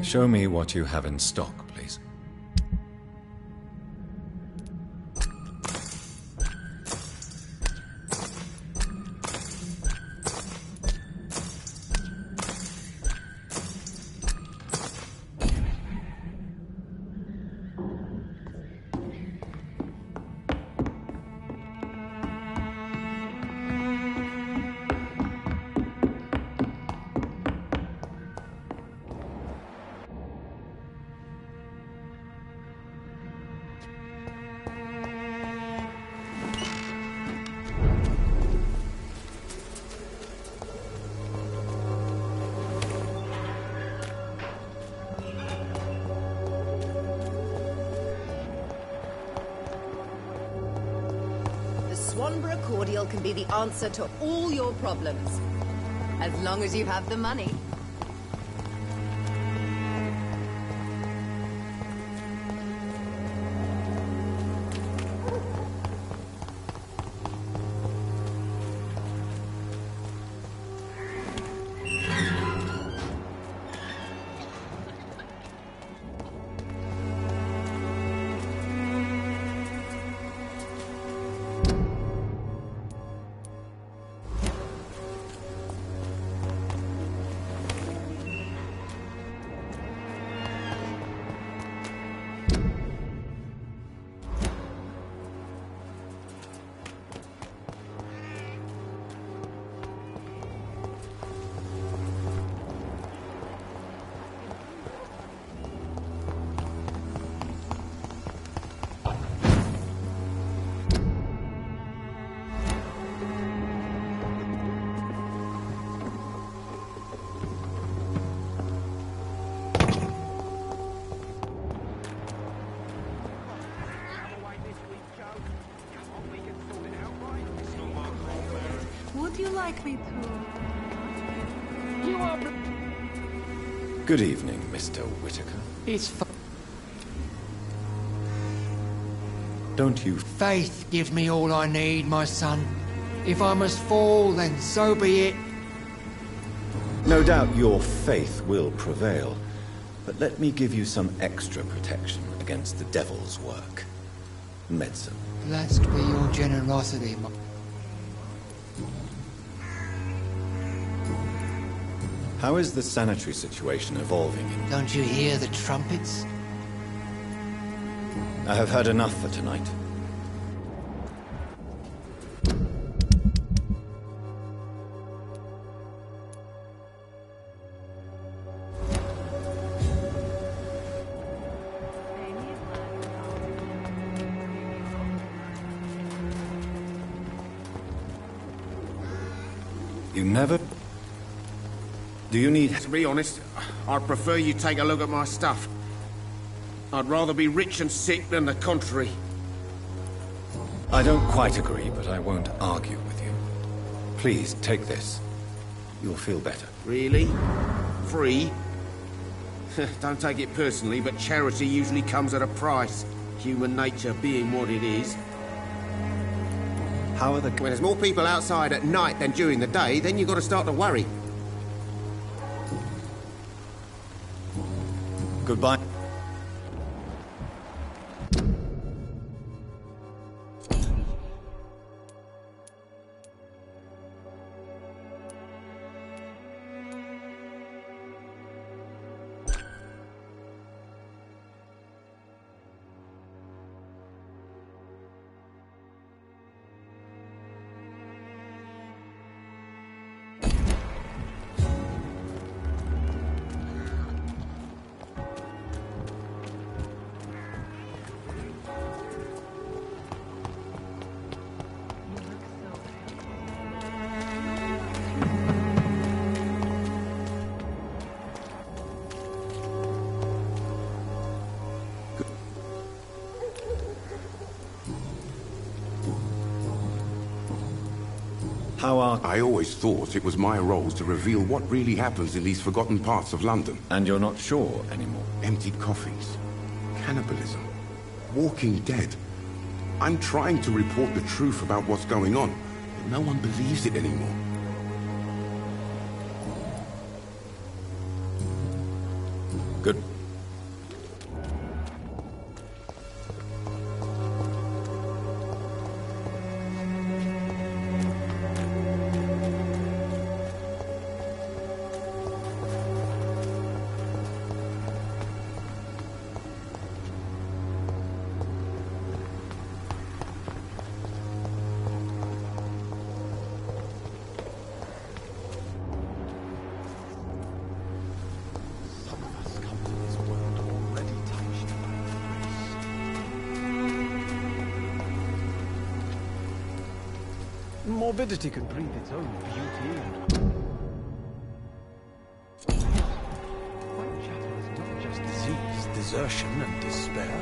Show me what you have in stock, please. Cordial can be the answer to all your problems, as long as you have the money. Would you like me to? You are... Good evening, Mr. Whitaker. It's Don't you... faith gives me all I need, my son. If I must fall, then so be it. No doubt your faith will prevail, but let me give you some extra protection against the devil's work. Medicine. Blessed be your generosity, my... How is the sanitary situation evolving? Don't you hear the trumpets? I have had enough for tonight. You never... Do you need... To be honest, I'd prefer you take a look at my stuff. I'd rather be rich and sick than the contrary. I don't quite agree, but I won't argue with you. Please, take this. You'll feel better. Really? Free? Don't take it personally, but charity usually comes at a price. Human nature being what it is. How are the... When there's more people outside at night than during the day, then you've got to start to worry. Goodbye. How are... I always thought it was my role to reveal what really happens in these forgotten parts of London. And you're not sure anymore? Emptied coffins, cannibalism, walking dead. I'm trying to report the truth about what's going on, but no one believes it anymore. Good. Morbidity can breathe its own beauty. Whitechapel is not just disease, desertion, and despair.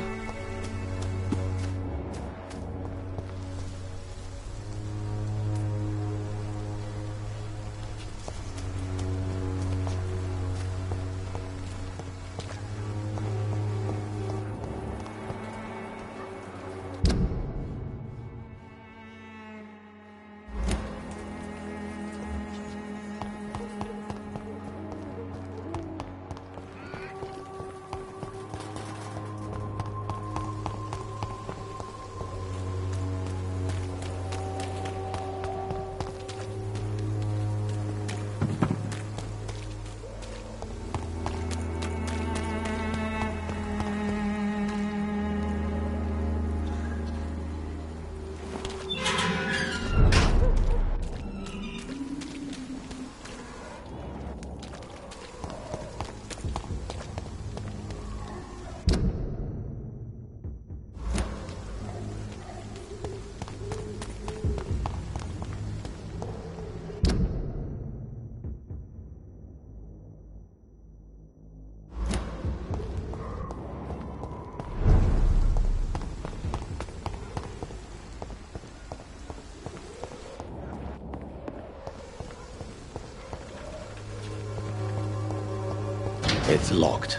It's locked.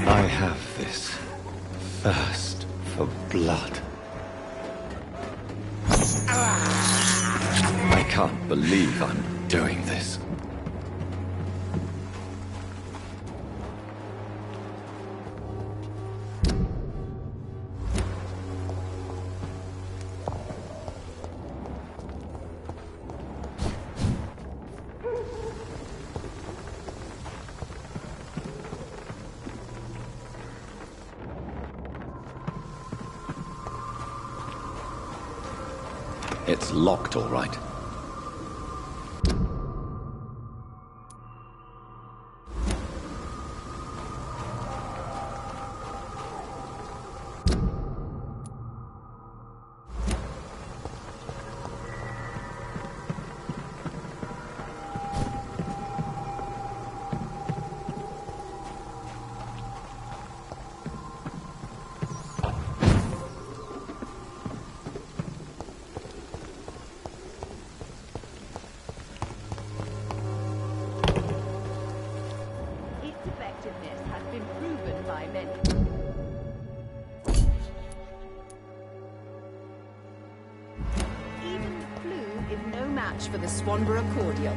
I have this thirst for blood. I can't believe I'm doing this. It's locked, all right. For the Swanborough cordial.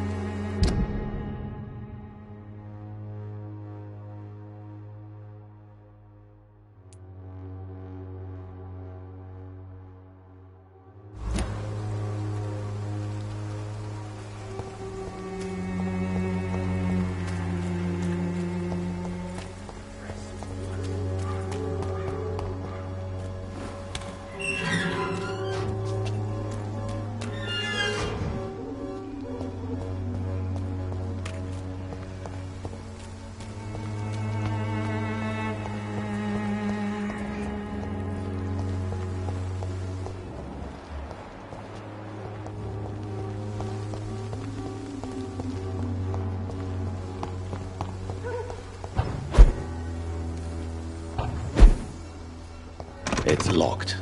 It's locked.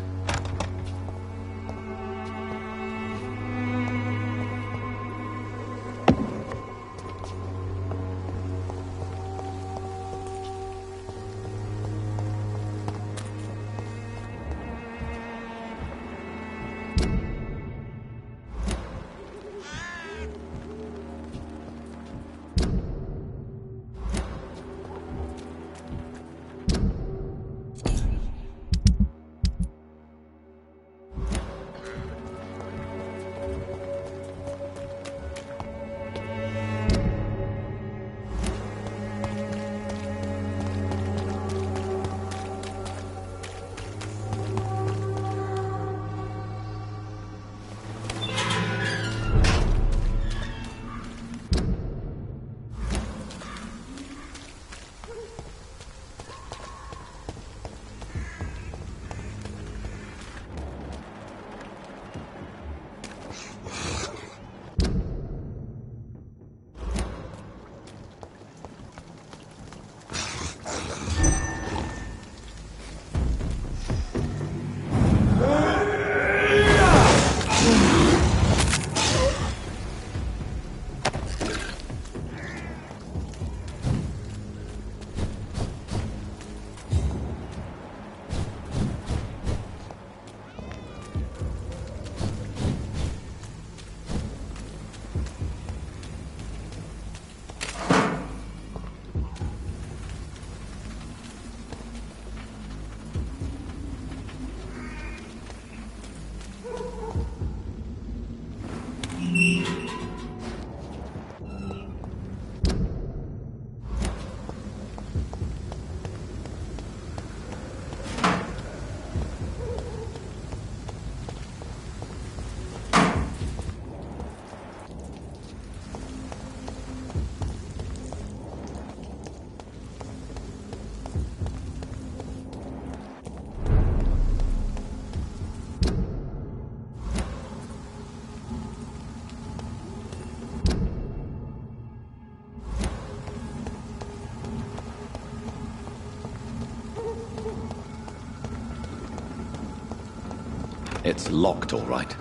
It's locked, all right.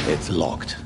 It's locked.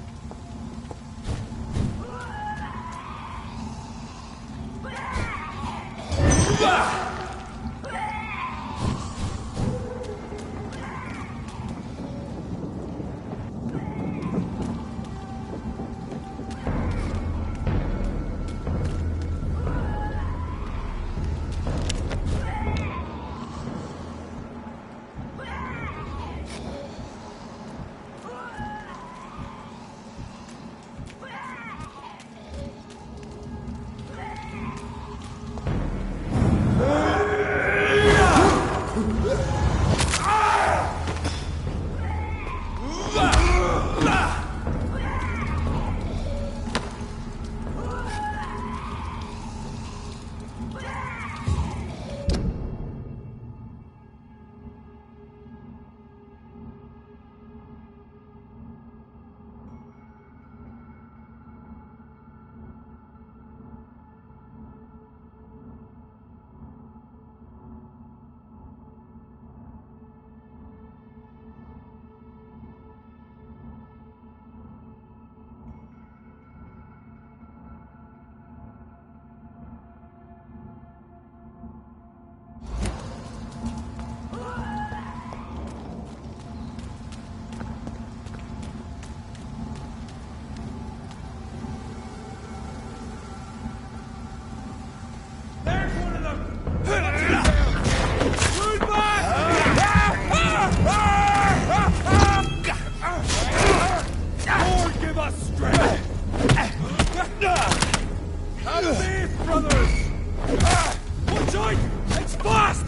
It's fast!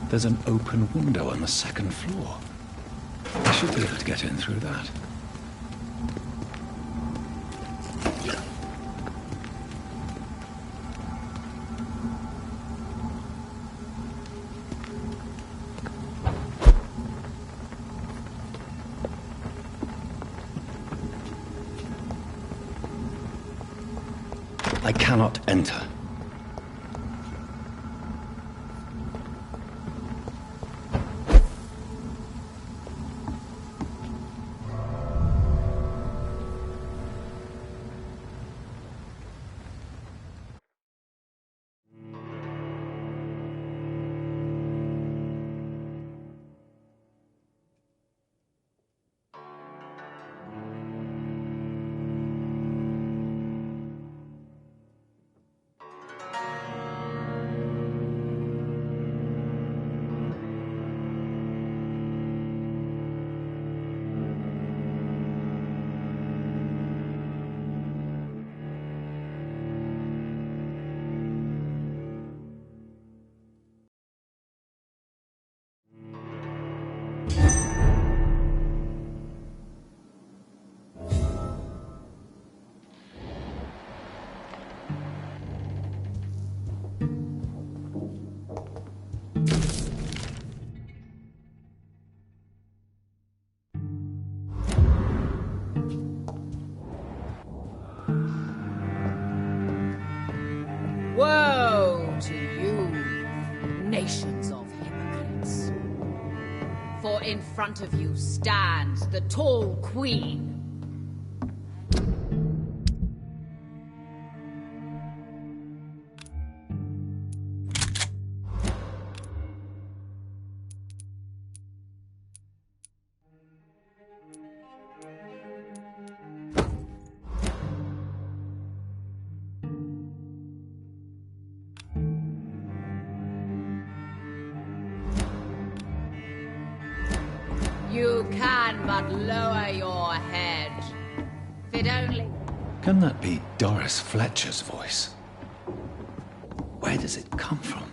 There's an open window on the second floor. I should be able to get in through that. I cannot enter. Woe to you, nations of hypocrites. For in front of you stands the tall queen. You can but lower your head. If it only... Can that be Doris Fletcher's voice? Where does it come from?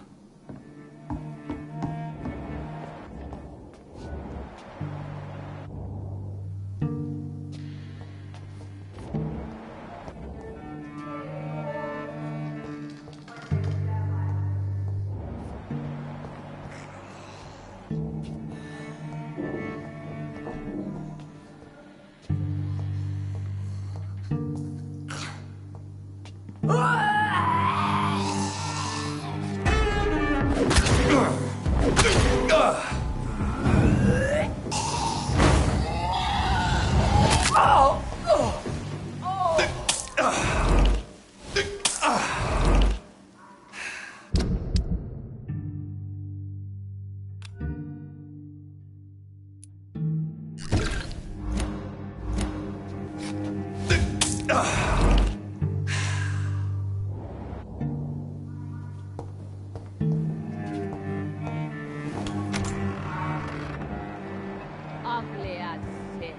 Ugly as sin.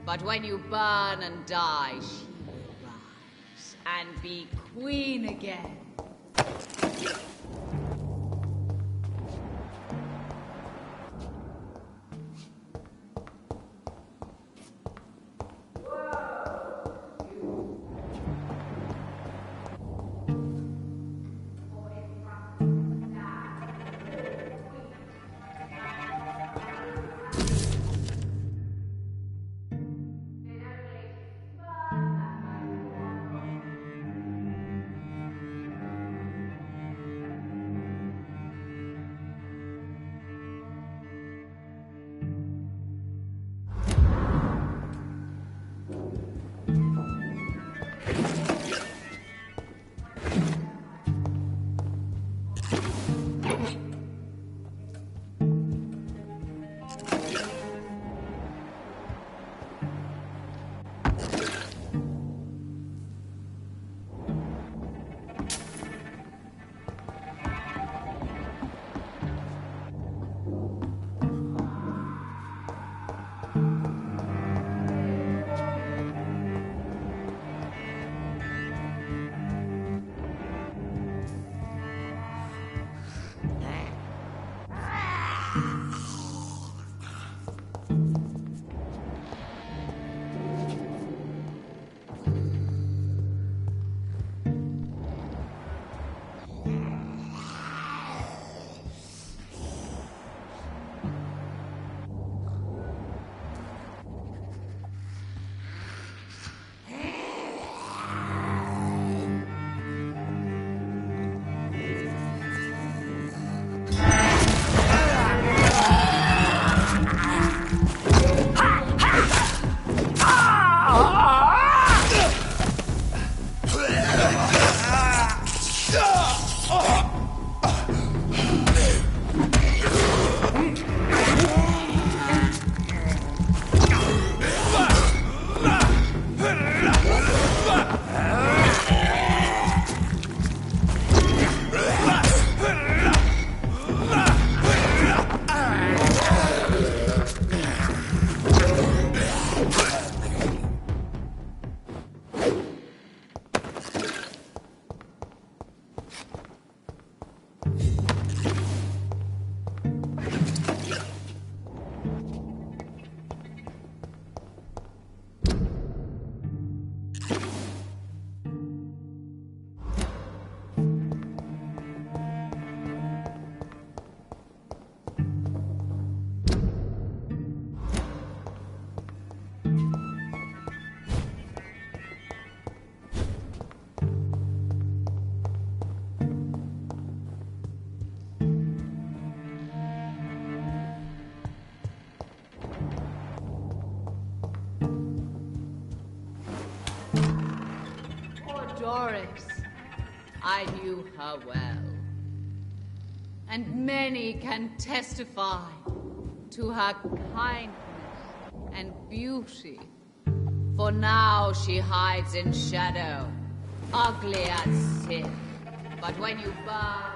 But when you burn and die, she will rise and be queen again. Doris. I knew her well. And many can testify to her kindness and beauty. For now she hides in shadow, ugly as sin. But when you burn...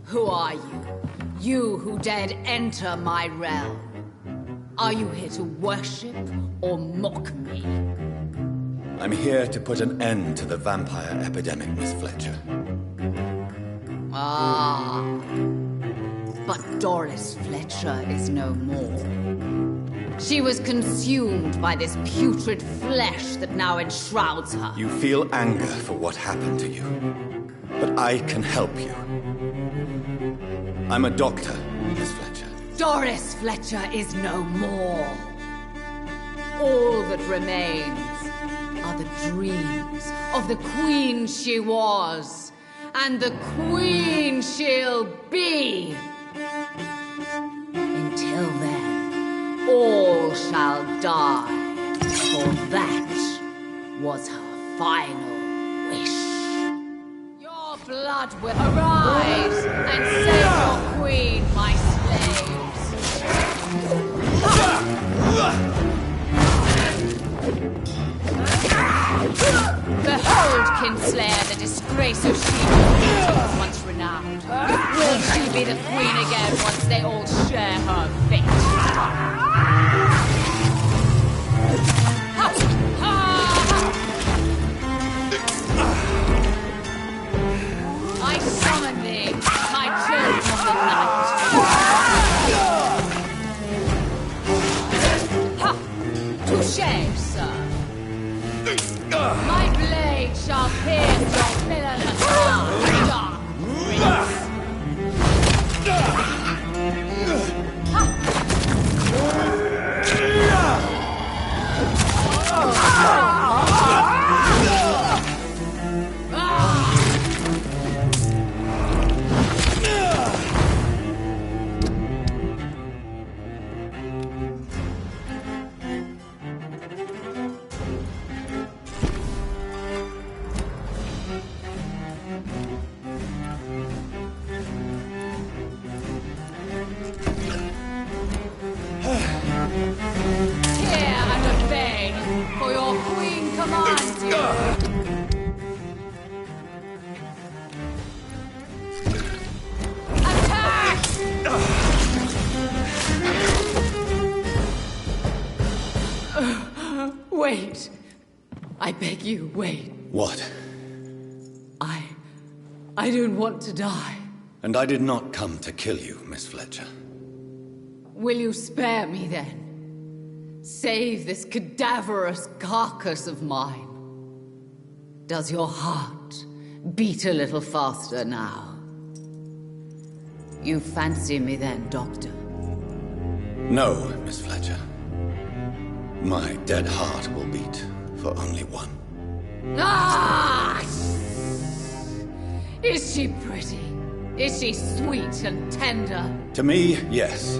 Who are you? You who dared enter my realm. Are you here to worship or mock me? I'm here to put an end to the vampire epidemic, Miss Fletcher. Ah. But Doris Fletcher is no more. She was consumed by this putrid flesh that now enshrouds her. You feel anger for what happened to you. But I can help you. I'm a doctor, Miss Fletcher. Doris Fletcher is no more. All that remains are the dreams of the queen she was, and the queen she'll be. Until then, all shall die, for that was her final wish. Your blood will arise and save your queen, my slaves. Behold, Kinslayer, the disgrace of she was once renowned. Will she be the queen again once they all share her fate? I summon thee, my children of the night. Touché, sir. My blade shall pierce your villainous heart, dark prince. Hear and obey, for your queen commands you. Attack! Wait. I beg you, wait. What? I don't want to die. And I did not come to kill you, Miss Fletcher. Will you spare me then? Save this cadaverous carcass of mine. Does your heart beat a little faster now? You fancy me then, Doctor? No, Miss Fletcher. My dead heart will beat for only one. Ah! Is she pretty? Is she sweet and tender? To me, yes.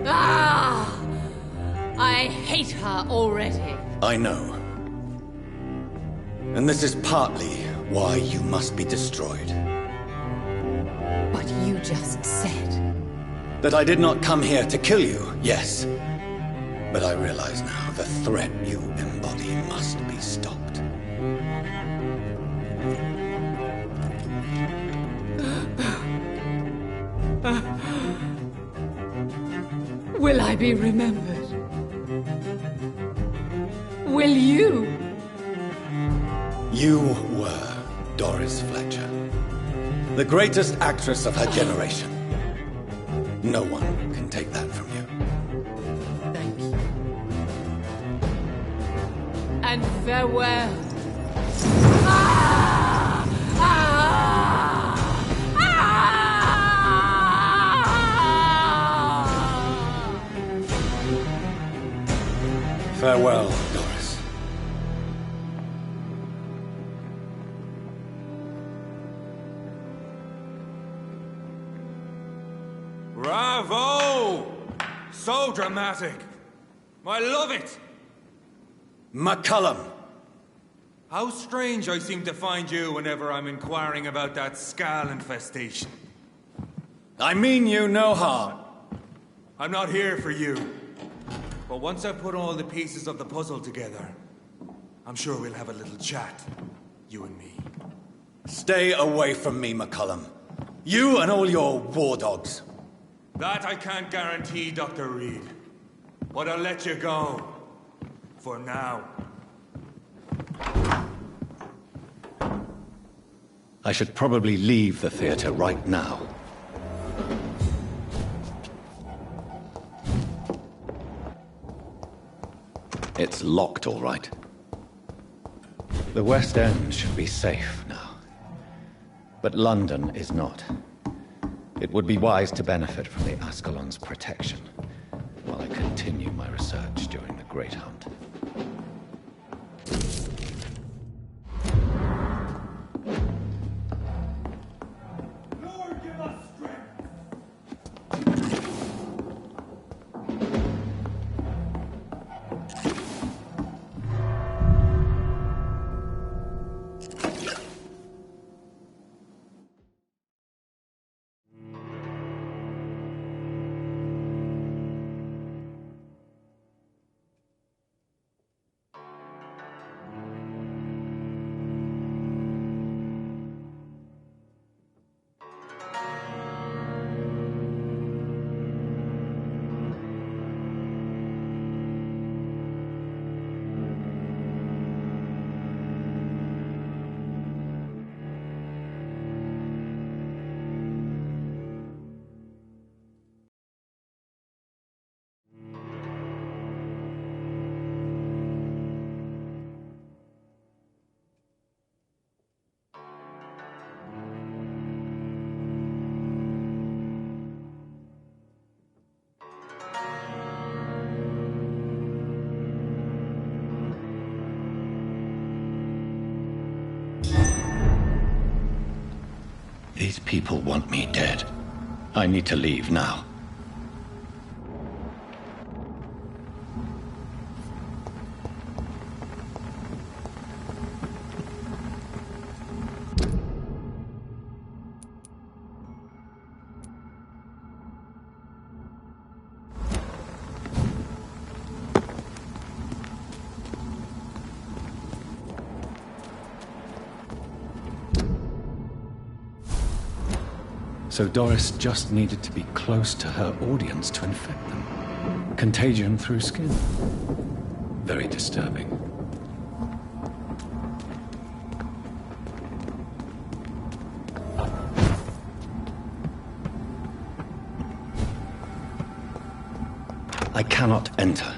Ah! I hate her already. I know. And this is partly why you must be destroyed. But you just said... That I did not come here to kill you, yes. But I realize now the threat you embody must be stopped. Will I be remembered? Will you? You were Doris Fletcher. The greatest actress of her generation. No one can take that from you. Thank you. Farewell. Farewell, Doris. Bravo! So dramatic. I love it. McCullum! How strange I seem to find you whenever I'm inquiring about that Skal infestation. I mean you no harm. I'm not here for you. But once I've put all the pieces of the puzzle together, I'm sure we'll have a little chat, you and me. Stay away from me, McCullum. You and all your war dogs. That I can't guarantee, Dr. Reed. But I'll let you go. For now. I should probably leave the theater right now. It's locked, all right. The West End should be safe now. But London is not. It would be wise to benefit from the Ascalon's protection while I continue my research during the Great Hunt. These people want me dead. I need to leave now. So Doris just needed to be close to her audience to infect them. Contagion through skin. Very disturbing. I cannot enter.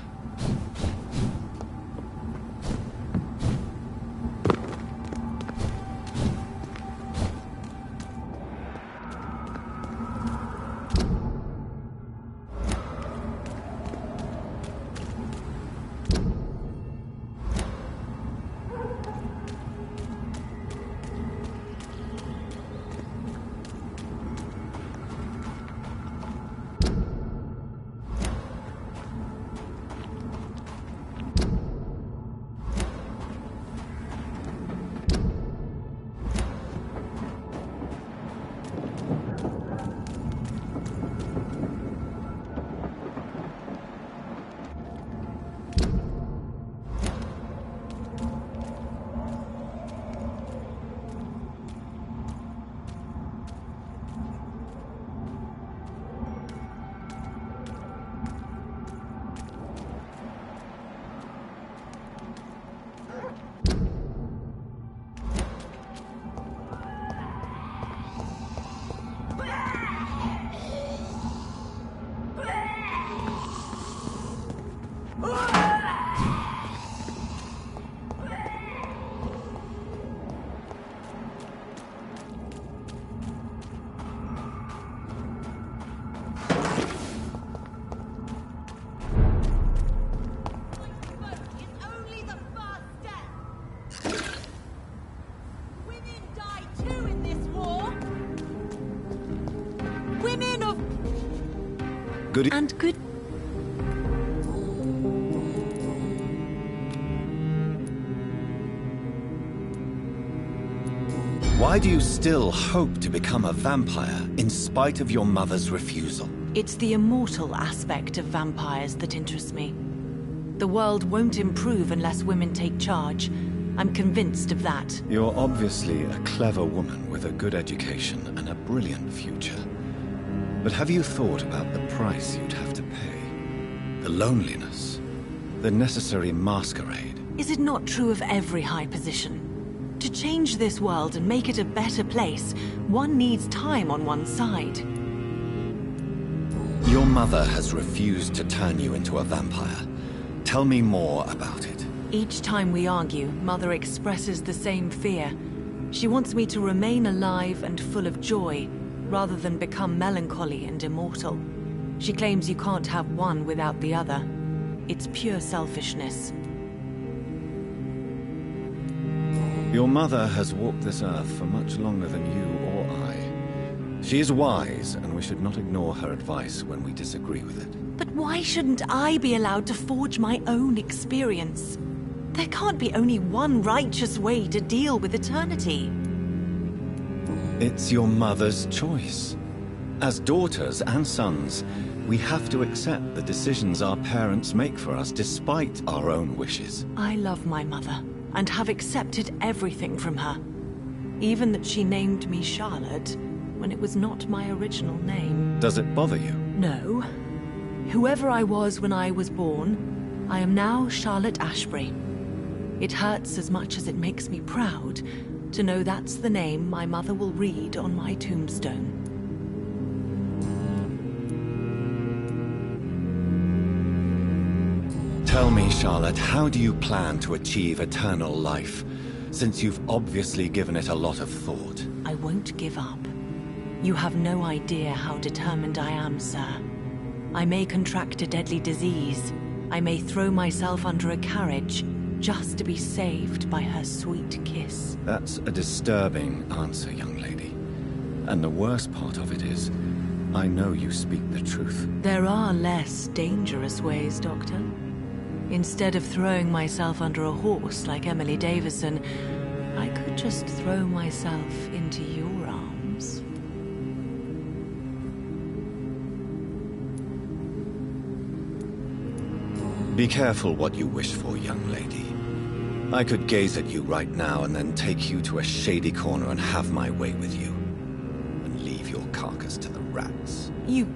Good. And good. Why do you still hope to become a vampire, in spite of your mother's refusal? It's the immortal aspect of vampires that interests me. The world won't improve unless women take charge. I'm convinced of that. You're obviously a clever woman with a good education and a brilliant future. But have you thought about the price you'd have to pay? The loneliness, the necessary masquerade. Is it not true of every high position? To change this world and make it a better place, one needs time on one's side. Your mother has refused to turn you into a vampire. Tell me more about it. Each time we argue, Mother expresses the same fear. She wants me to remain alive and full of joy, rather than become melancholy and immortal. She claims you can't have one without the other. It's pure selfishness. Your mother has walked this earth for much longer than you or I. She is wise, and we should not ignore her advice when we disagree with it. But why shouldn't I be allowed to forge my own experience? There can't be only one righteous way to deal with eternity. It's your mother's choice. As daughters and sons, we have to accept the decisions our parents make for us despite our own wishes. I love my mother, and have accepted everything from her. Even that she named me Charlotte, when it was not my original name. Does it bother you? No. Whoever I was when I was born, I am now Charlotte Ashbury. It hurts as much as it makes me proud to know that's the name my mother will read on my tombstone. Tell me, Charlotte, how do you plan to achieve eternal life, since you've obviously given it a lot of thought? I won't give up. You have no idea how determined I am, sir. I may contract a deadly disease. I may throw myself under a carriage, just to be saved by her sweet kiss. That's a disturbing answer, young lady. And the worst part of it is, I know you speak the truth. There are less dangerous ways, Doctor. Instead of throwing myself under a horse like Emily Davison, I could just throw myself into your arms. Be careful what you wish for, young lady. I could gaze at you right now and then take you to a shady corner and have my way with you. And leave your carcass to the rats. You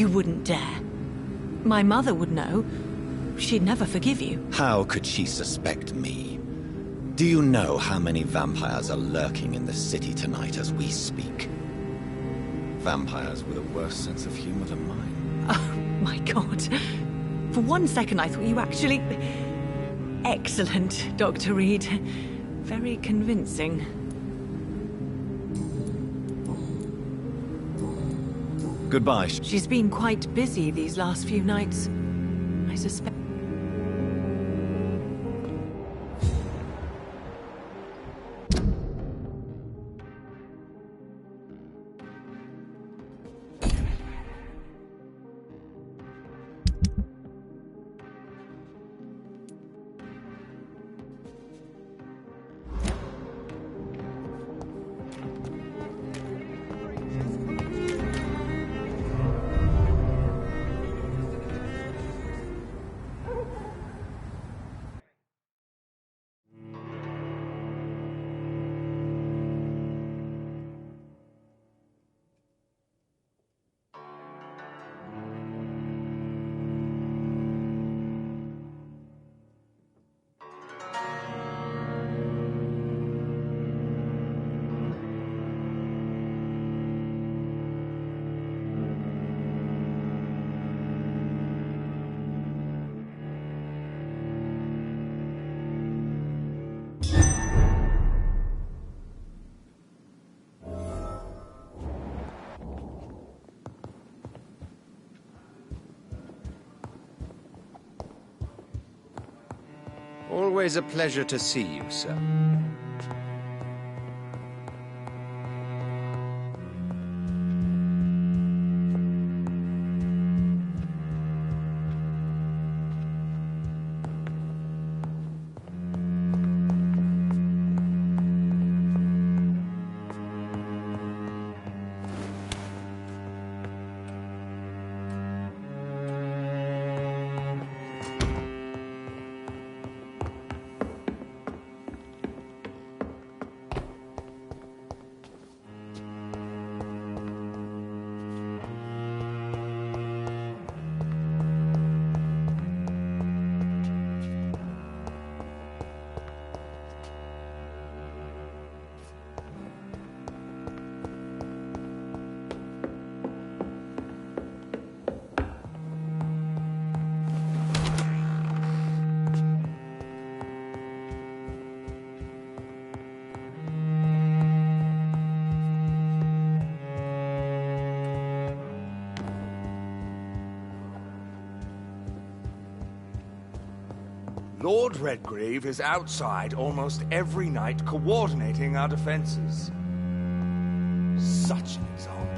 wouldn't dare. My mother would know. She'd never forgive you. How could she suspect me? Do you know how many vampires are lurking in the city tonight as we speak? Vampires with a worse sense of humor than mine. Oh, my God. For one second I thought you actually... Excellent, Dr. Reed. Very convincing. Goodbye. She's been quite busy these last few nights. I suspect... Always a pleasure to see you, sir. Lord Redgrave is outside almost every night coordinating our defenses. Such an example.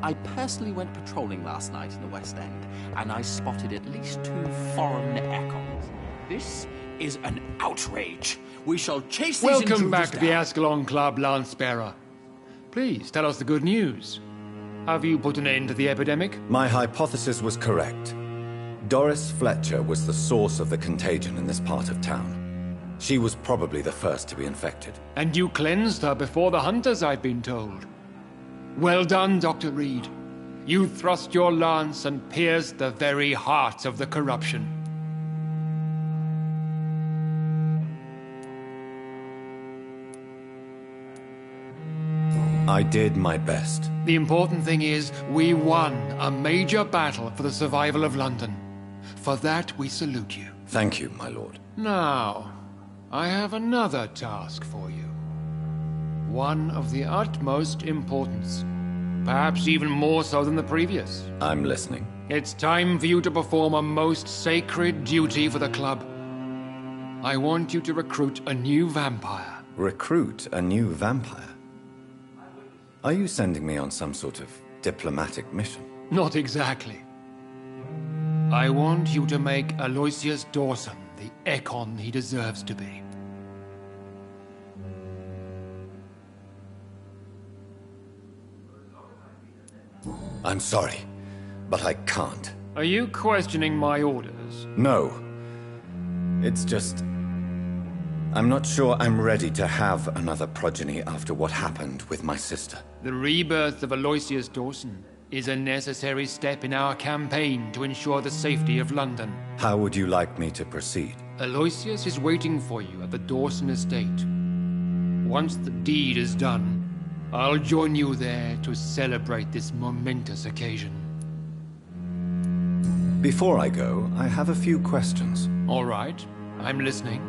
I personally went patrolling last night in the West End, and I spotted at least 2 foreign echoes. This is an outrage. We shall chase these intruders Welcome back to the down. Ascalon Club, Lance-Bearer. Please, tell us the good news. Have you put an end to the epidemic? My hypothesis was correct. Doris Fletcher was the source of the contagion in this part of town. She was probably the first to be infected. And you cleansed her before the hunters, I've been told. Well done, Dr. Reed. You thrust your lance and pierced the very heart of the corruption. I did my best. The important thing is, we won a major battle for the survival of London. For that, we salute you. Thank you, my lord. Now, I have another task for you. One of the utmost importance. Perhaps even more so than the previous. I'm listening. It's time for you to perform a most sacred duty for the club. I want you to recruit a new vampire. Recruit a new vampire? Are you sending me on some sort of diplomatic mission? Not exactly. I want you to make Aloysius Dawson the Ekon he deserves to be. I'm sorry, but I can't. Are you questioning my orders? No. It's just... I'm not sure I'm ready to have another progeny after what happened with my sister. The rebirth of Aloysius Dawson is a necessary step in our campaign to ensure the safety of London. How would you like me to proceed? Aloysius is waiting for you at the Dawson estate. Once the deed is done, I'll join you there to celebrate this momentous occasion. Before I go, I have a few questions. All right, I'm listening.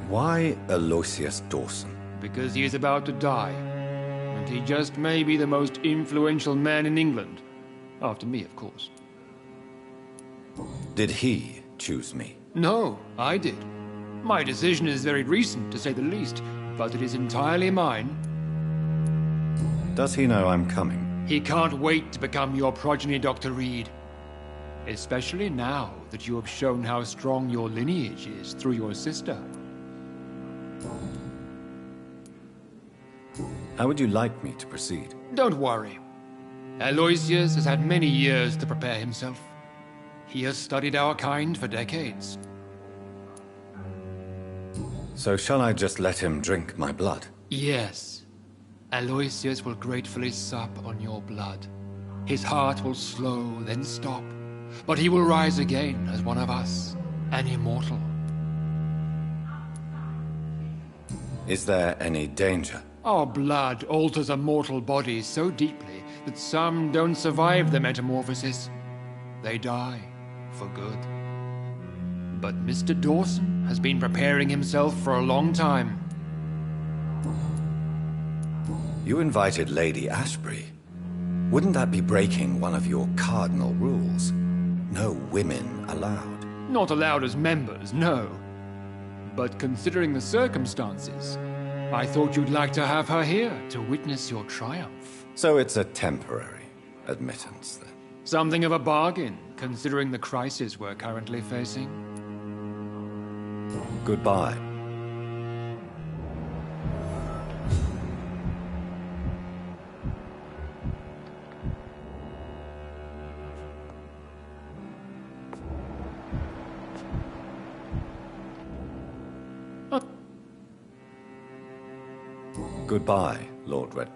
Why Aloysius Dawson? Because he is about to die, and he just may be the most influential man in England. After me, of course. Did he choose me? No, I did. My decision is very recent, to say the least, but it is entirely mine. Does he know I'm coming? He can't wait to become your progeny, Dr. Reed. Especially now that you have shown how strong your lineage is through your sister. How would you like me to proceed? Don't worry. Aloysius has had many years to prepare himself. He has studied our kind for decades. So shall I just let him drink my blood? Yes. Aloysius will gratefully sup on your blood. His heart will slow, then stop. But he will rise again as one of us, an immortal. Is there any danger? Our blood alters a mortal body so deeply that some don't survive the metamorphosis. They die for good. But Mr. Dawson has been preparing himself for a long time. You invited Lady Ashbury. Wouldn't that be breaking one of your cardinal rules? No women allowed. Not allowed as members, no. But considering the circumstances, I thought you'd like to have her here to witness your triumph. So it's a temporary admittance, then? Something of a bargain, considering the crisis we're currently facing. Goodbye. Goodbye, Lord Red.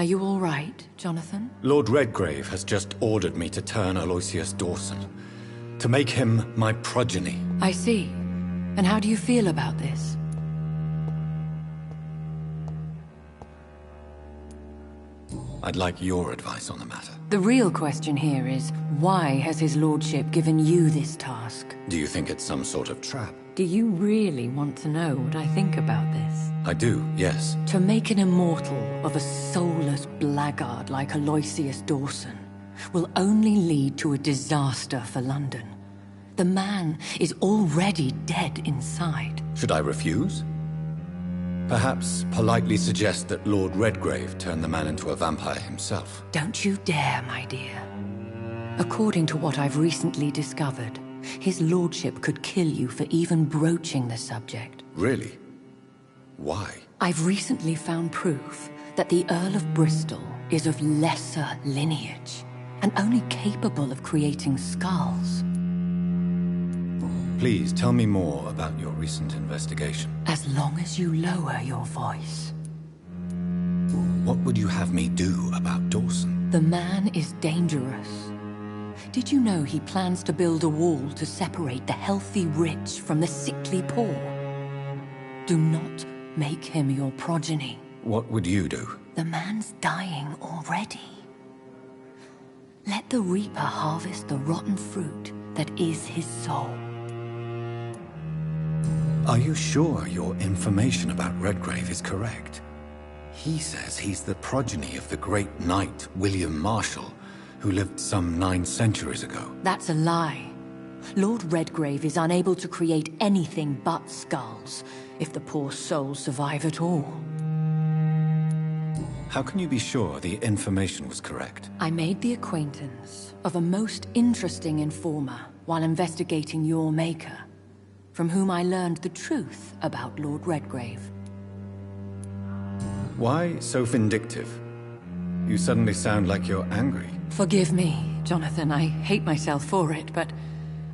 Are you all right, Jonathan? Lord Redgrave has just ordered me to turn Aloysius Dawson, to make him my progeny. I see. And how do you feel about this? I'd like your advice on the matter. The real question here is, why has his lordship given you this task? Do you think it's some sort of trap? Do you really want to know what I think about this? I do, yes. To make an immortal of a soulless blackguard like Aloysius Dawson will only lead to a disaster for London. The man is already dead inside. Should I refuse? Perhaps politely suggest that Lord Redgrave turn the man into a vampire himself. Don't you dare, my dear. According to what I've recently discovered, his lordship could kill you for even broaching the subject. Really? Why? I've recently found proof that the Earl of Bristol is of lesser lineage and only capable of creating skulls. Please tell me more about your recent investigation. As long as you lower your voice. What would you have me do about Dawson? The man is dangerous. Did you know he plans to build a wall to separate the healthy rich from the sickly poor? Do not make him your progeny. What would you do? The man's dying already. Let the reaper harvest the rotten fruit that is his soul. Are you sure your information about Redgrave is correct? He says he's the progeny of the great knight William Marshall, who lived some 9 centuries ago. That's a lie. Lord Redgrave is unable to create anything but skulls, if the poor souls survive at all. How can you be sure the information was correct? I made the acquaintance of a most interesting informer while investigating your maker, from whom I learned the truth about Lord Redgrave. Why so vindictive? You suddenly sound like you're angry. Forgive me, Jonathan. I hate myself for it, but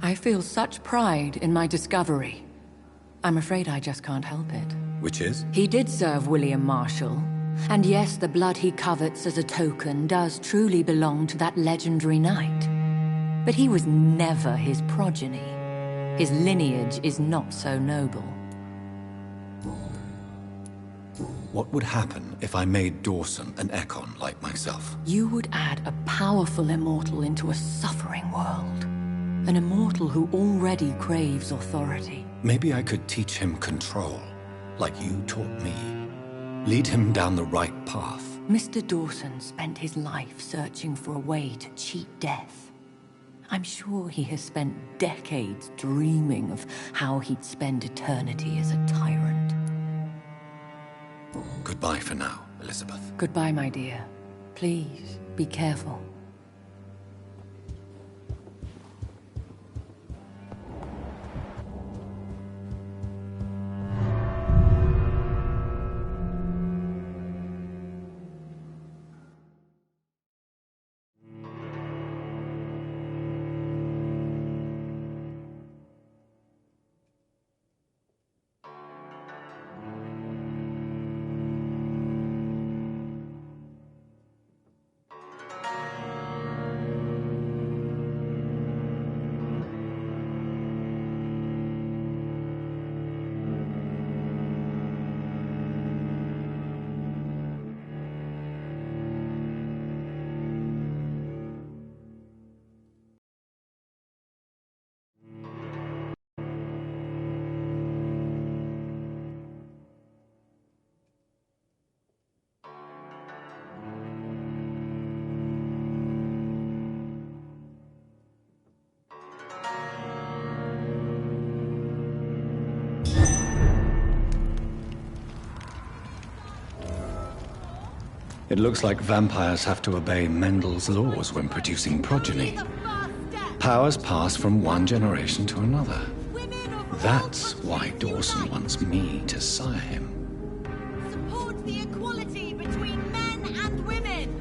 I feel such pride in my discovery. I'm afraid I just can't help it. Which is? He did serve William Marshall. And yes, the blood he covets as a token does truly belong to that legendary knight. But he was never his progeny. His lineage is not so noble. What would happen if I made Dawson an Ekon like myself? You would add a powerful immortal into a suffering world. An immortal who already craves authority. Maybe I could teach him control, like you taught me. Lead him down the right path. Mr. Dawson spent his life searching for a way to cheat death. I'm sure he has spent decades dreaming of how he'd spend eternity as a tyrant. Goodbye for now, Elizabeth. Goodbye, my dear. Please, be careful. It looks like vampires have to obey Mendel's laws when producing progeny. Powers pass from one generation to another. That's why Dawson wants me to sire him. Support the equality between men and women!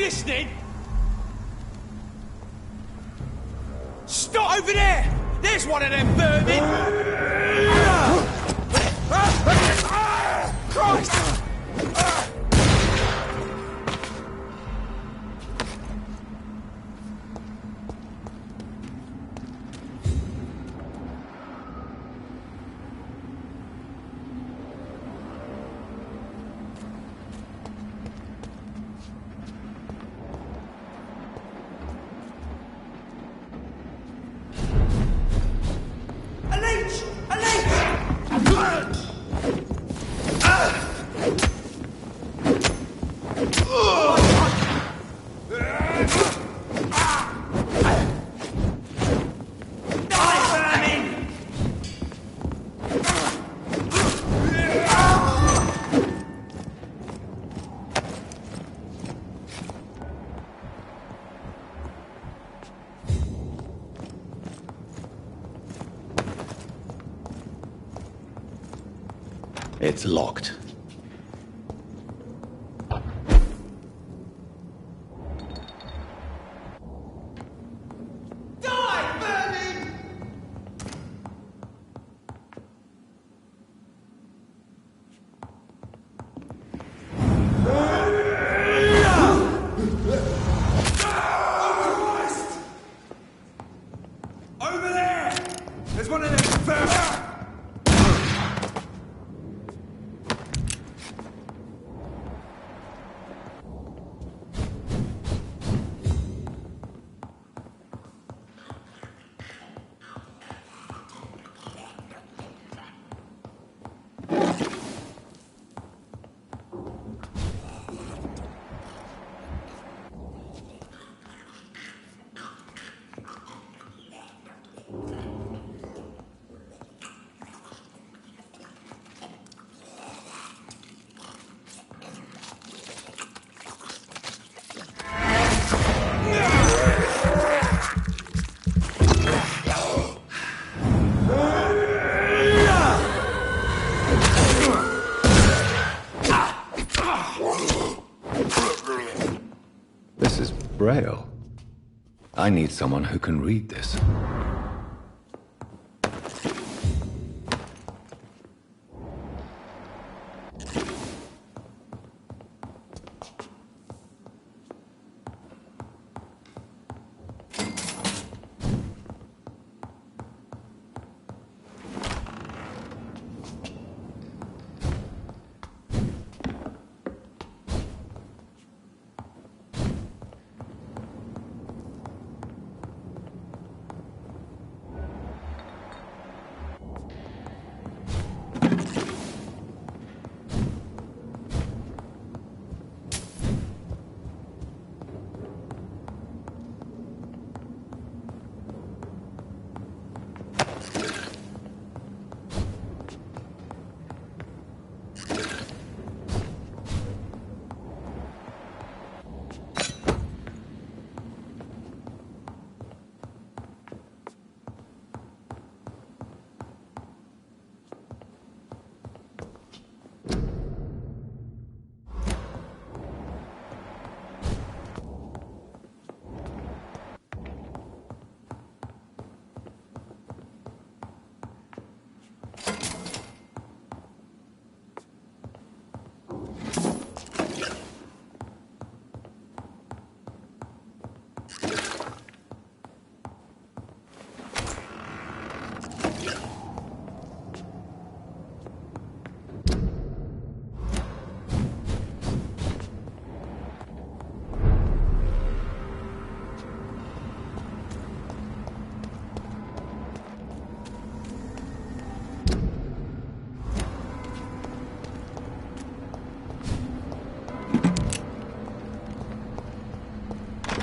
listening? Stop over there! There's one of them vermin! Christ! It's locked. Over there! There's one of them vermin! This is Braille. I need someone who can read this.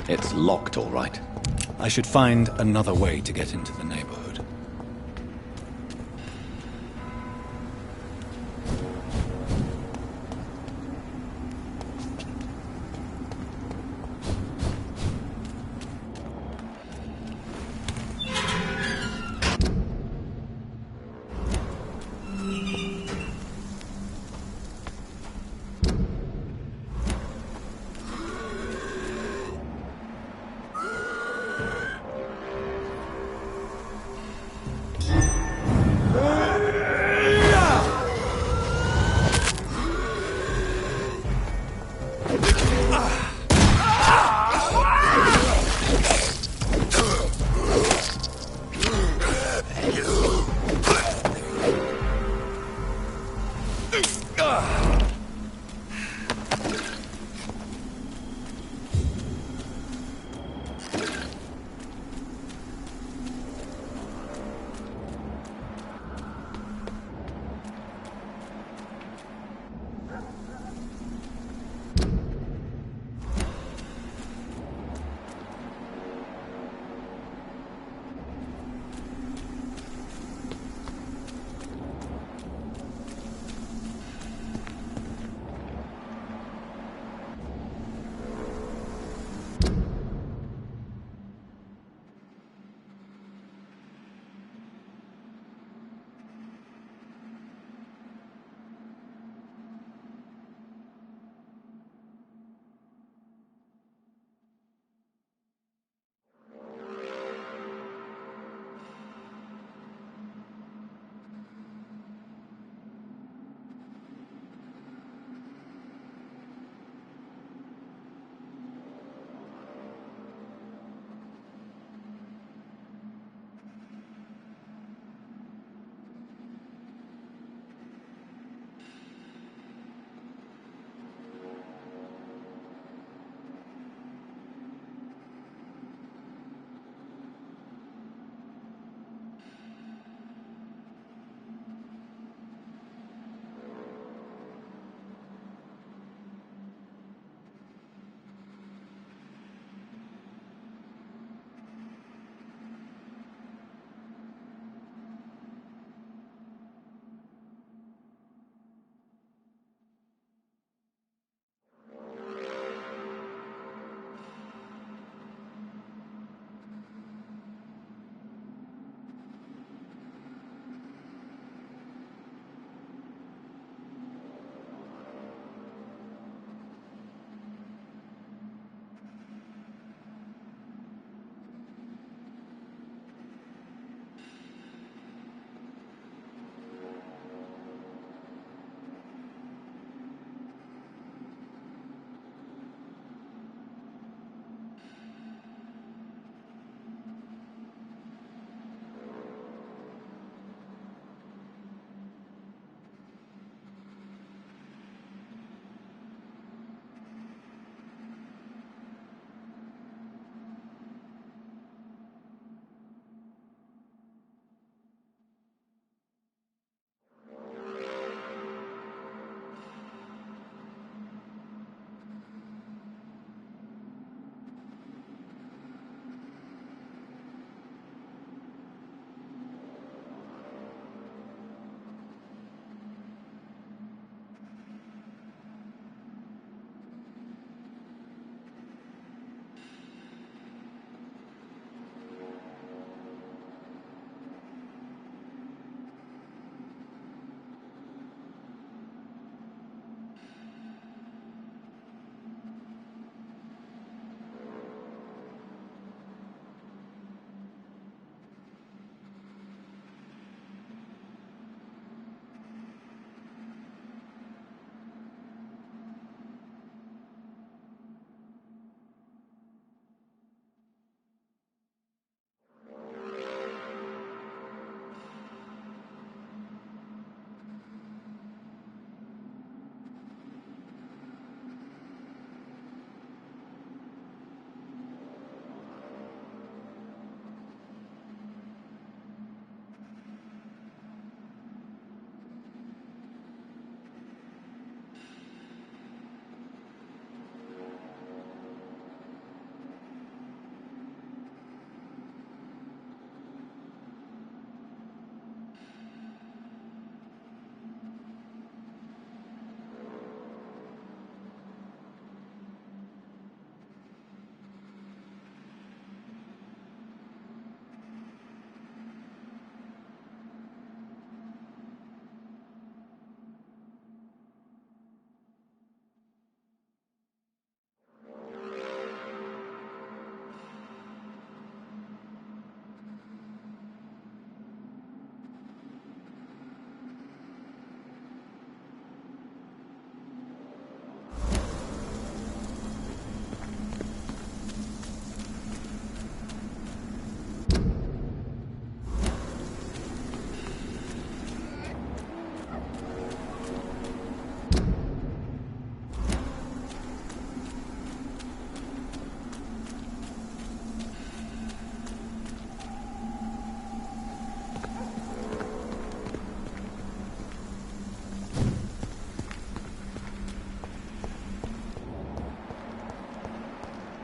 It's locked, all right. I should find another way to get into the neighborhood.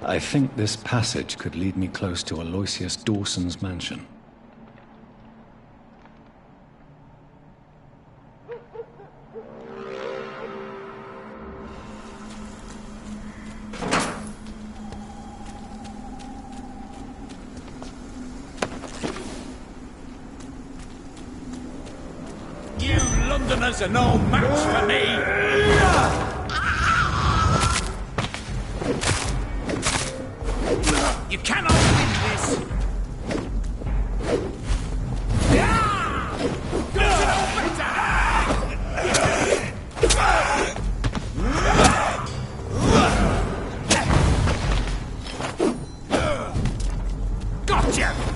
I think this passage could lead me close to Aloysius Dawson's mansion. You Londoners are no match for me! You cannot win this! Gotcha!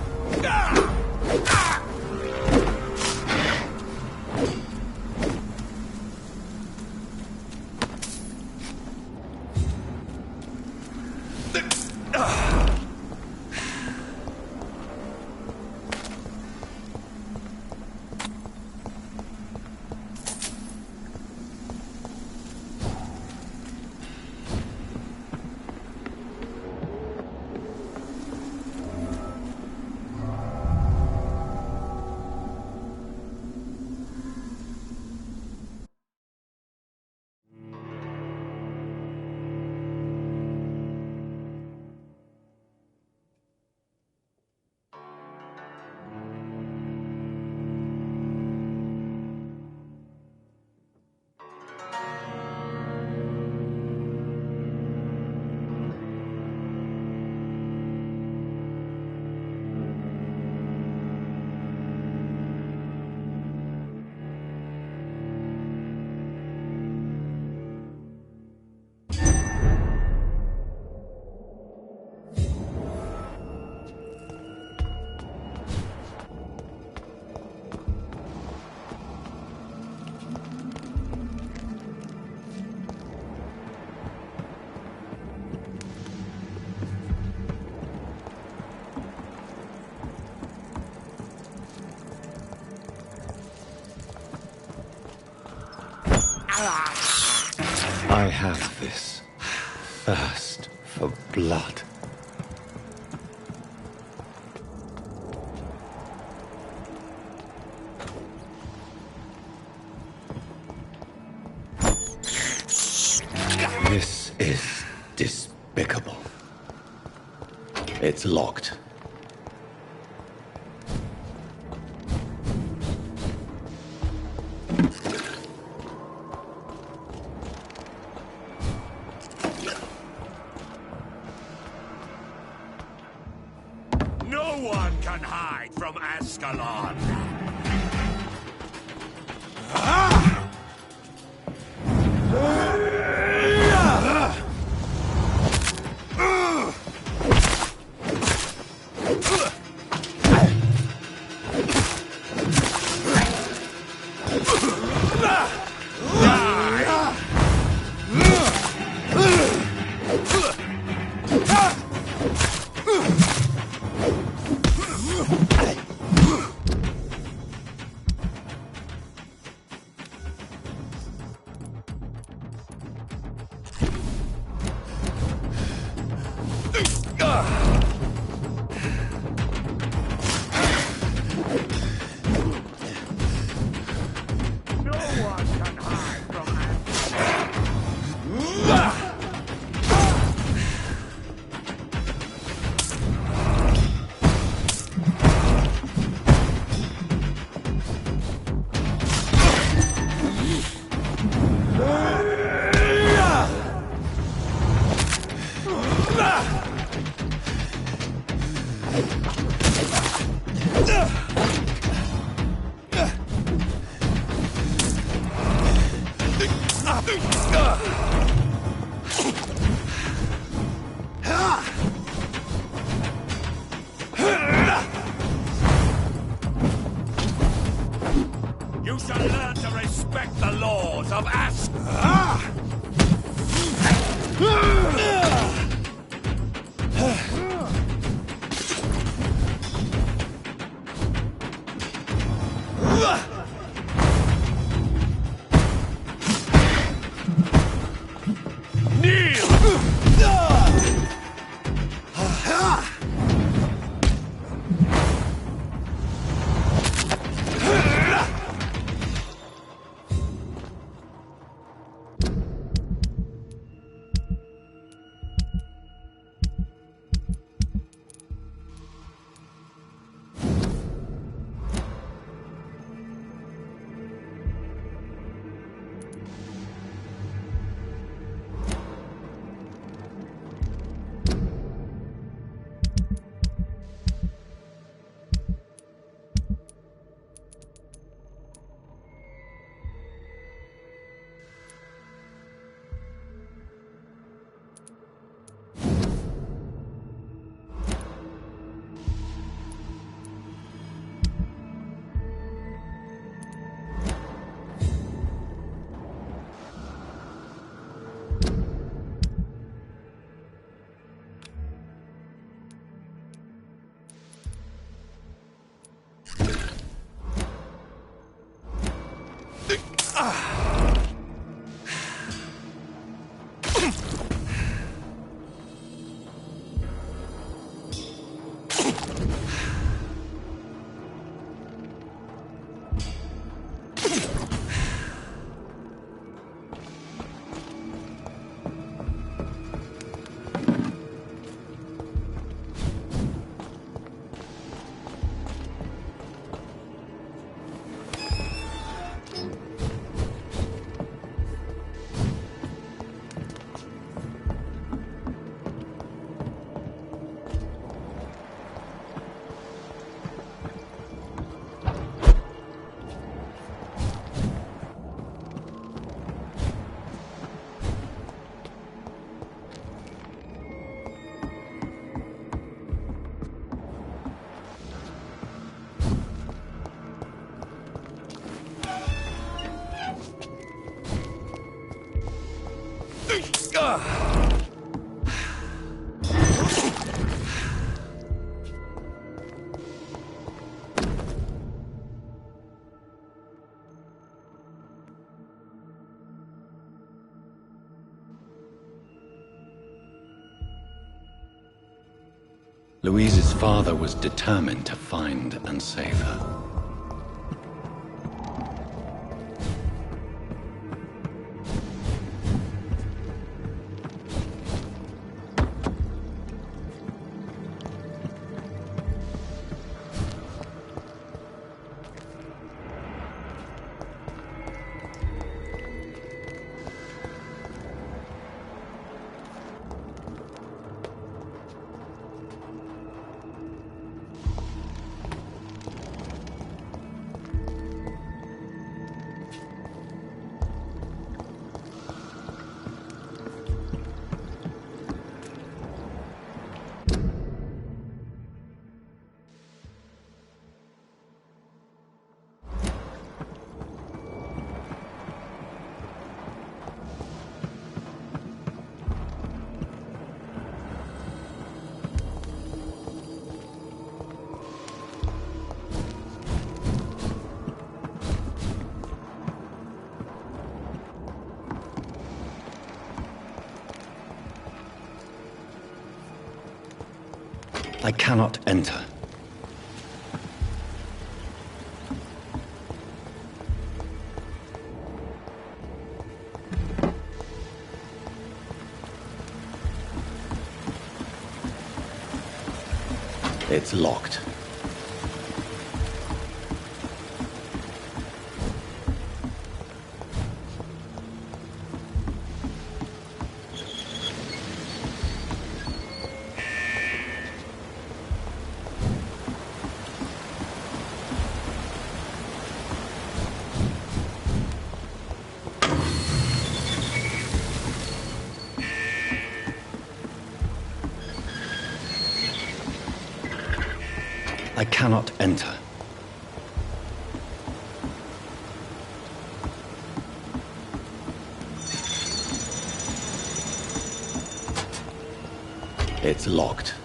I have this thirst for blood. This is despicable. It's locked. No one can hide from Ascalon! Louise's father was determined to find and save her. I cannot enter. It's locked. I cannot enter. It's locked.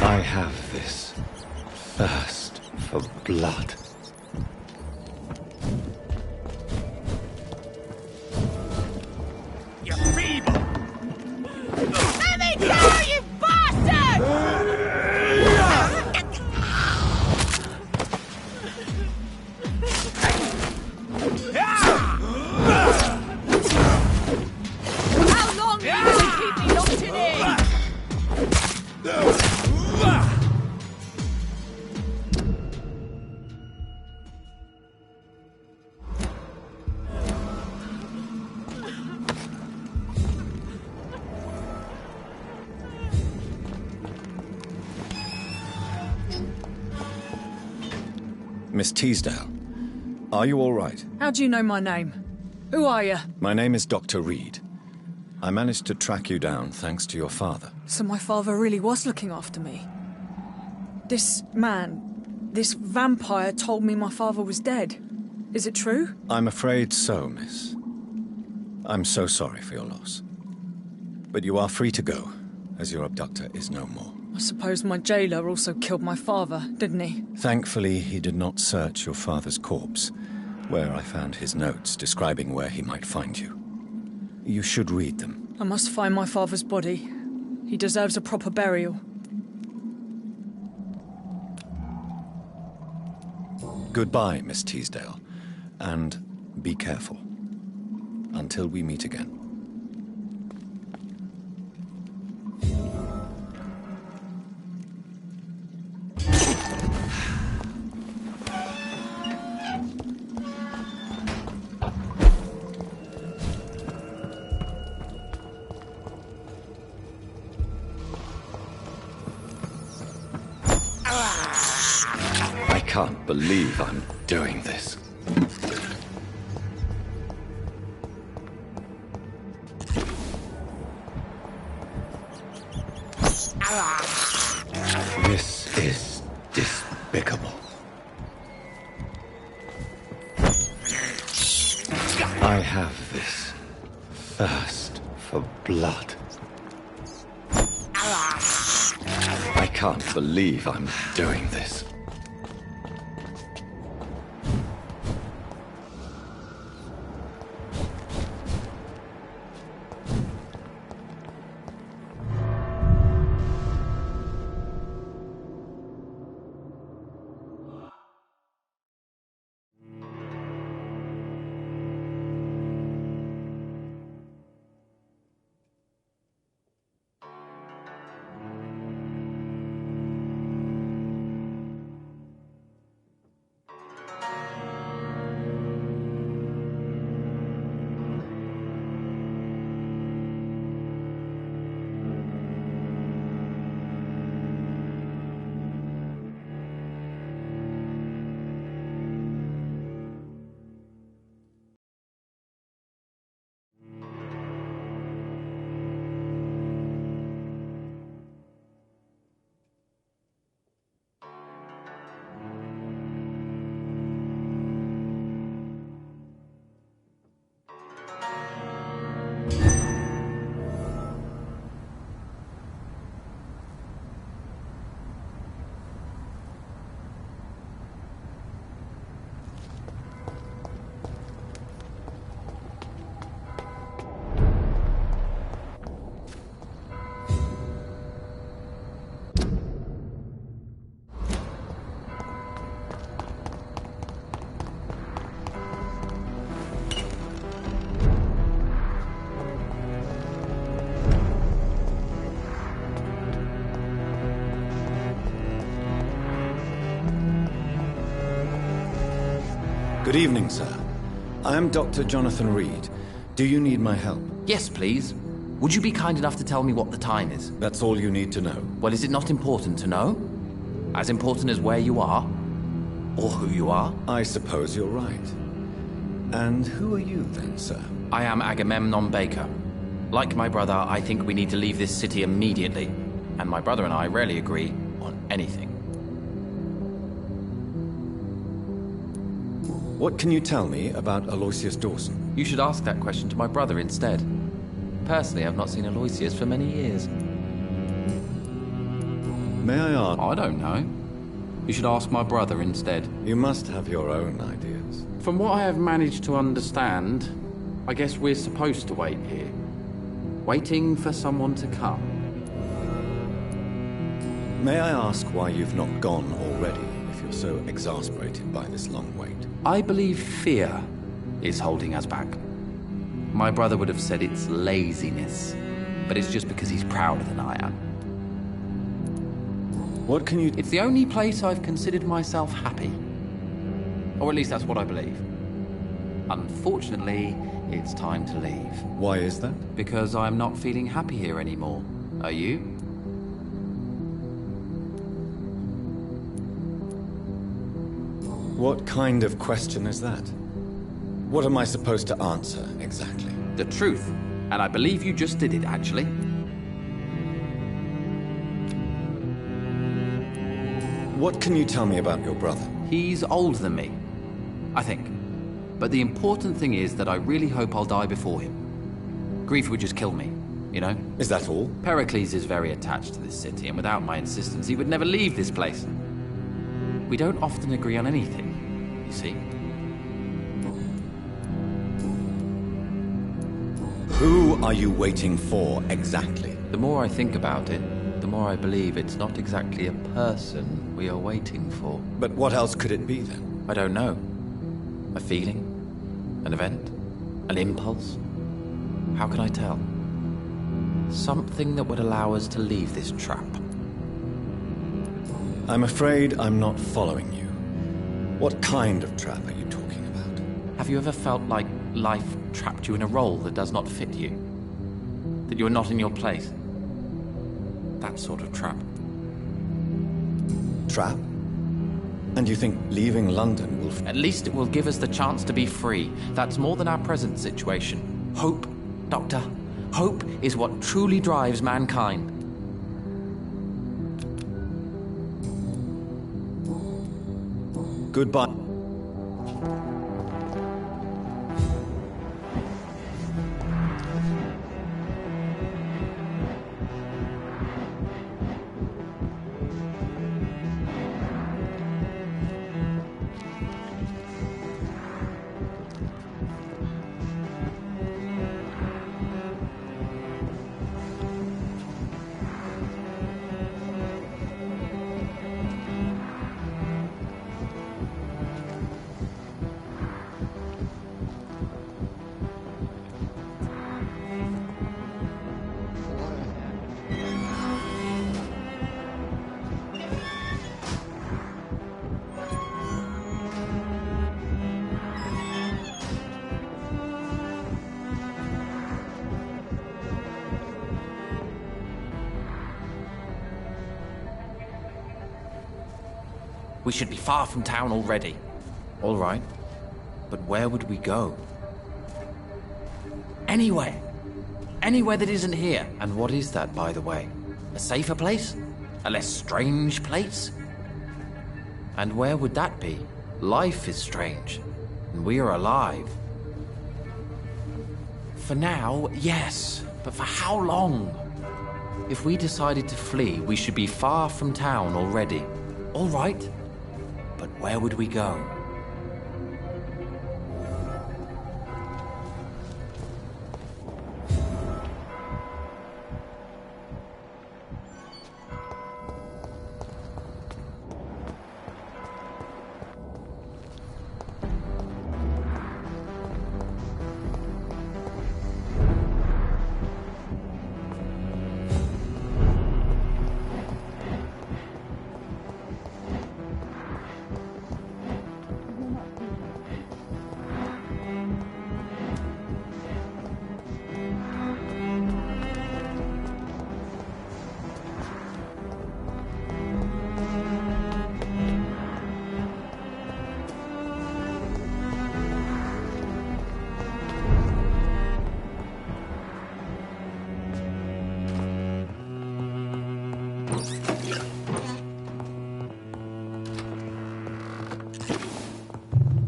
I have this thirst for blood. Miss Teasdale, are you all right? How do you know my name? Who are you? My name is Dr. Reed. I managed to track you down thanks to your father. So my father really was looking after me. This man, this vampire told me my father was dead. Is it true? I'm afraid so, miss. I'm so sorry for your loss. But you are free to go, as your abductor is no more. I suppose my jailer also killed my father, didn't he? Thankfully, he did not search your father's corpse, where I found his notes describing where he might find you. You should read them. I must find my father's body. He deserves a proper burial. Goodbye, Miss Teasdale, and be careful. Until we meet again. I can't believe I'm doing this. This is despicable. I have this thirst for blood. I can't believe I'm doing this. Good evening, sir. I am Dr. Jonathan Reed. Do you need my help? Yes, please. Would you be kind enough to tell me what the time is? That's all you need to know. Well, is it not important to know? As important as where you are? Or who you are? I suppose you're right. And who are you then, sir? I am Agamemnon Baker. Like my brother, I think we need to leave this city immediately. And my brother and I rarely agree on anything. What can you tell me about Aloysius Dawson? You should ask that question to my brother instead. Personally, I've not seen Aloysius for many years. May I ask? I don't know. You should ask my brother instead. You must have your own ideas. From what I have managed to understand, I guess we're supposed to wait here. Waiting for someone to come. May I ask why you've not gone already, if you're so exasperated by this long wait? I believe fear is holding us back. My brother would have said it's laziness, but it's just because he's prouder than I am. What can you... It's the only place I've considered myself happy. Or at least that's what I believe. Unfortunately, it's time to leave. Why is that? Because I'm not feeling happy here anymore. Are you? What kind of question is that? What am I supposed to answer, exactly? The truth. And I believe you just did it, actually. What can you tell me about your brother? He's older than me, I think. But the important thing is that I really hope I'll die before him. Grief would just kill me, you know? Is that all? Pericles is very attached to this city, and without my insistence, he would never leave this place. We don't often agree on anything, you see. Who are you waiting for, exactly? The more I think about it, the more I believe it's not exactly a person we are waiting for. But what else could it be, then? I don't know. A feeling? An event? An impulse? How can I tell? Something that would allow us to leave this trap. I'm afraid I'm not following you. What kind of trap are you talking about? Have you ever felt like life trapped you in a role that does not fit you? That you're not in your place? That sort of trap. Trap? And you think leaving London will... At least it will give us the chance to be free. That's more than our present situation. Hope, Doctor. Hope is what truly drives mankind. Goodbye. We should be far from town already. All right. But where would we go? Anywhere. Anywhere that isn't here. And what is that, by the way? A safer place? A less strange place? And where would that be? Life is strange. And we are alive. For now, yes. But for how long? If we decided to flee, we should be far from town already. All right. But where would we go?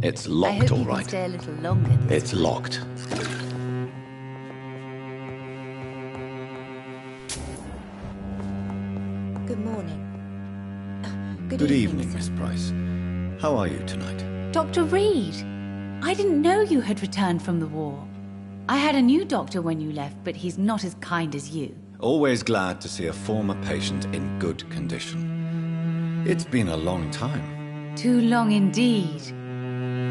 It's locked, all right. Stay a little longer. It's locked. Good morning. Good evening, Miss Price. How are you tonight? Dr. Reed! I didn't know you had returned from the war. I had a new doctor when you left, but he's not as kind as you. Always glad to see a former patient in good condition. It's been a long time. Too long indeed.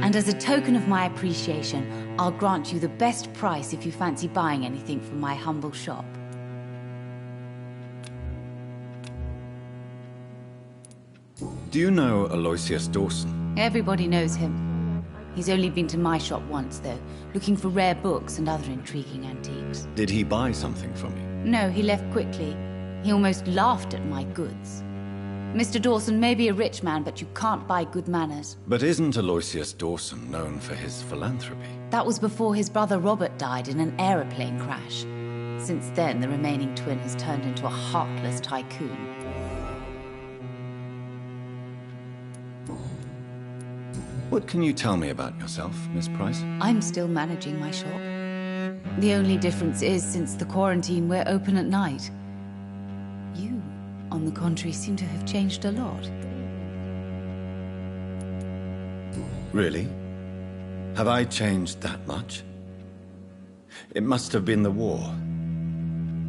And as a token of my appreciation, I'll grant you the best price if you fancy buying anything from my humble shop. Do you know Aloysius Dawson? Everybody knows him. He's only been to my shop once, though, looking for rare books and other intriguing antiques. Did he buy something from you? No, he left quickly. He almost laughed at my goods. Mr. Dawson may be a rich man, but you can't buy good manners. But isn't Aloysius Dawson known for his philanthropy? That was before his brother Robert died in an aeroplane crash. Since then, the remaining twin has turned into a heartless tycoon. What can you tell me about yourself, Miss Price? I'm still managing my shop. The only difference is, since the quarantine, we're open at night. You, on the contrary, seem to have changed a lot. Really? Have I changed that much? It must have been the war,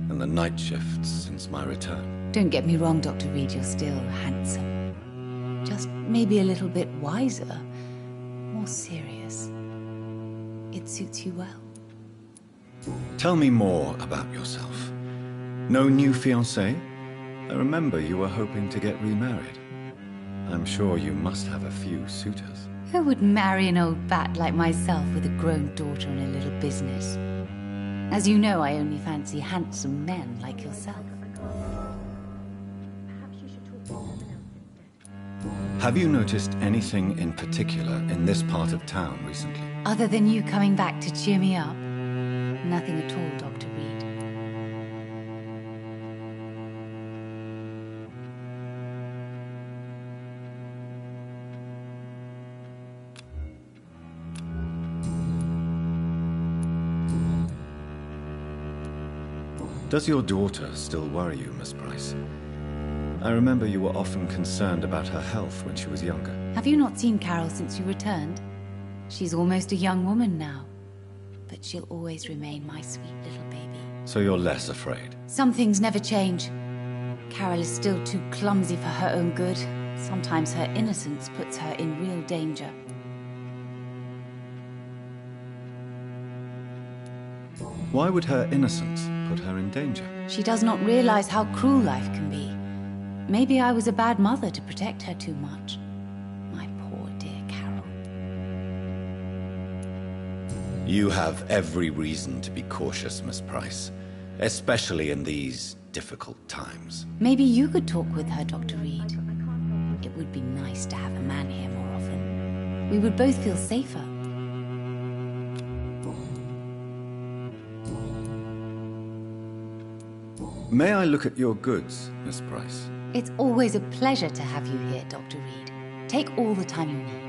and the night shifts since my return. Don't get me wrong, Dr. Reed, you're still handsome. Just maybe a little bit wiser, more serious. It suits you well. Tell me more about yourself. No new fiancé? I remember you were hoping to get remarried. I'm sure you must have a few suitors. Who would marry an old bat like myself with a grown daughter and a little business? As you know, I only fancy handsome men like yourself. Have you noticed anything in particular in this part of town recently? Other than you coming back to cheer me up? Nothing at all, Dr. Reed. Does your daughter still worry you, Miss Price? I remember you were often concerned about her health when she was younger. Have you not seen Carol since you returned? She's almost a young woman now. But she'll always remain my sweet little baby. So you're less afraid? Some things never change. Carol is still too clumsy for her own good. Sometimes her innocence puts her in real danger. Why would her innocence put her in danger? She does not realize how cruel life can be. Maybe I was a bad mother to protect her too much. My poor dear Carol. You have every reason to be cautious, Miss Price. Especially in these difficult times. Maybe you could talk with her, Dr. Reed. It would be nice to have a man here more often. We would both feel safer. May I look at your goods, Miss Price? It's always a pleasure to have you here, Dr. Reed. Take all the time you need.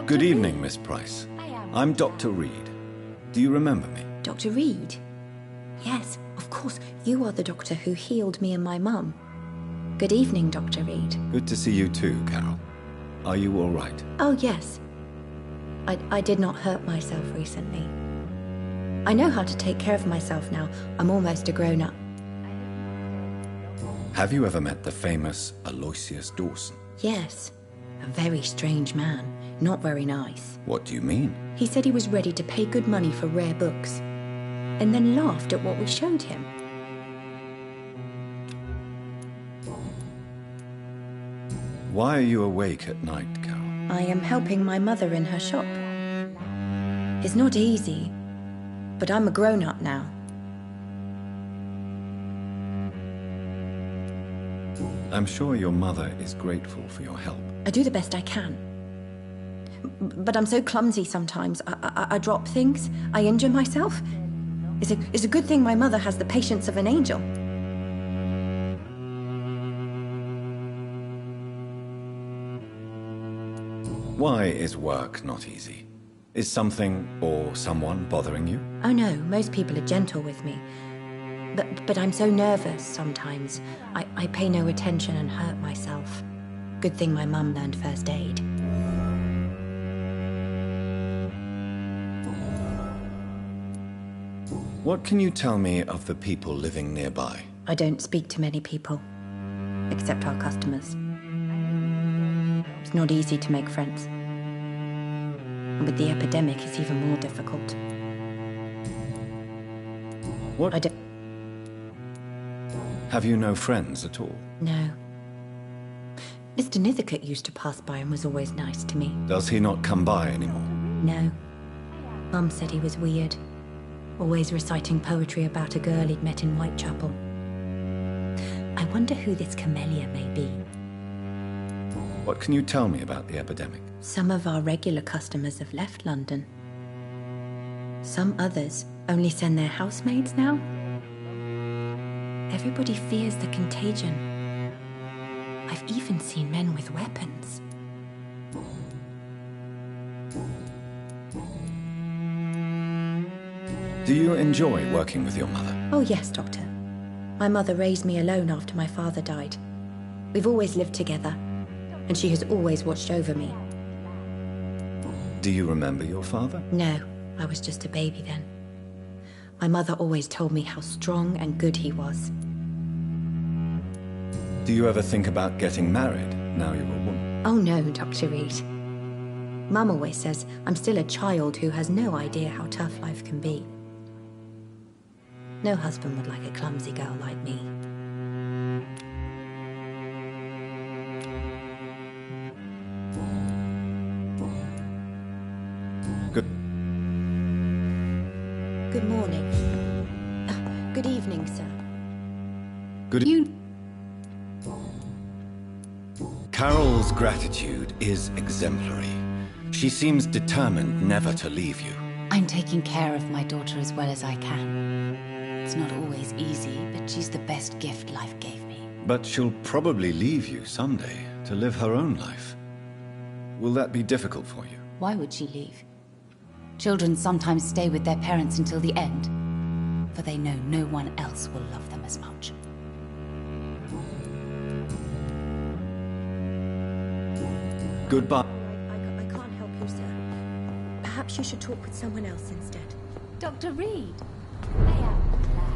Good evening, Miss Price. I'm Dr. Reed. Do you remember me? Dr. Reed? Yes, of course. You are the doctor who healed me and my mum. Good evening, Dr. Reed. Good to see you too, Carol. Are you all right? Oh, yes. I did not hurt myself recently. I know how to take care of myself now. I'm almost a grown-up. Have you ever met the famous Aloysius Dawson? Yes. A very strange man. Not very nice. What do you mean? He said he was ready to pay good money for rare books, and then laughed at what we showed him. Why are you awake at night, Carol? I am helping my mother in her shop. It's not easy, but I'm a grown-up now. I'm sure your mother is grateful for your help. I do the best I can. But I'm so clumsy sometimes. I drop things. I injure myself. It's a good thing my mother has the patience of an angel. Why is work not easy? Is something or someone bothering you? Oh no, most people are gentle with me. But I'm so nervous sometimes. I pay no attention and hurt myself. Good thing my mum learned first aid. What can you tell me of the people living nearby? I don't speak to many people, except our customers. It's not easy to make friends. With the epidemic, it's even more difficult. What? Have you no friends at all? No. Mr. Nithercote used to pass by and was always nice to me. Does he not come by anymore? No. Mum said he was weird. Always reciting poetry about a girl he'd met in Whitechapel. I wonder who this camellia may be. What can you tell me about the epidemic? Some of our regular customers have left London. Some others only send their housemaids now. Everybody fears the contagion. I've even seen men with weapons. Do you enjoy working with your mother? Oh yes, Doctor. My mother raised me alone after my father died. We've always lived together, and she has always watched over me. Do you remember your father? No, I was just a baby then. My mother always told me how strong and good he was. Do you ever think about getting married, now you're a woman? Oh no, Dr. Reed. Mum always says I'm still a child who has no idea how tough life can be. No husband would like a clumsy girl like me. Good morning. Good evening, sir. Good evening. Carol's gratitude is exemplary. She seems determined never to leave you. I'm taking care of my daughter as well as I can. It's not always easy, but she's the best gift life gave me. But she'll probably leave you someday to live her own life. Will that be difficult for you? Why would she leave? Children sometimes stay with their parents until the end, for they know no one else will love them as much. Goodbye. I can't help you, sir. Perhaps you should talk with someone else instead. Dr. Reed, lay out the plan.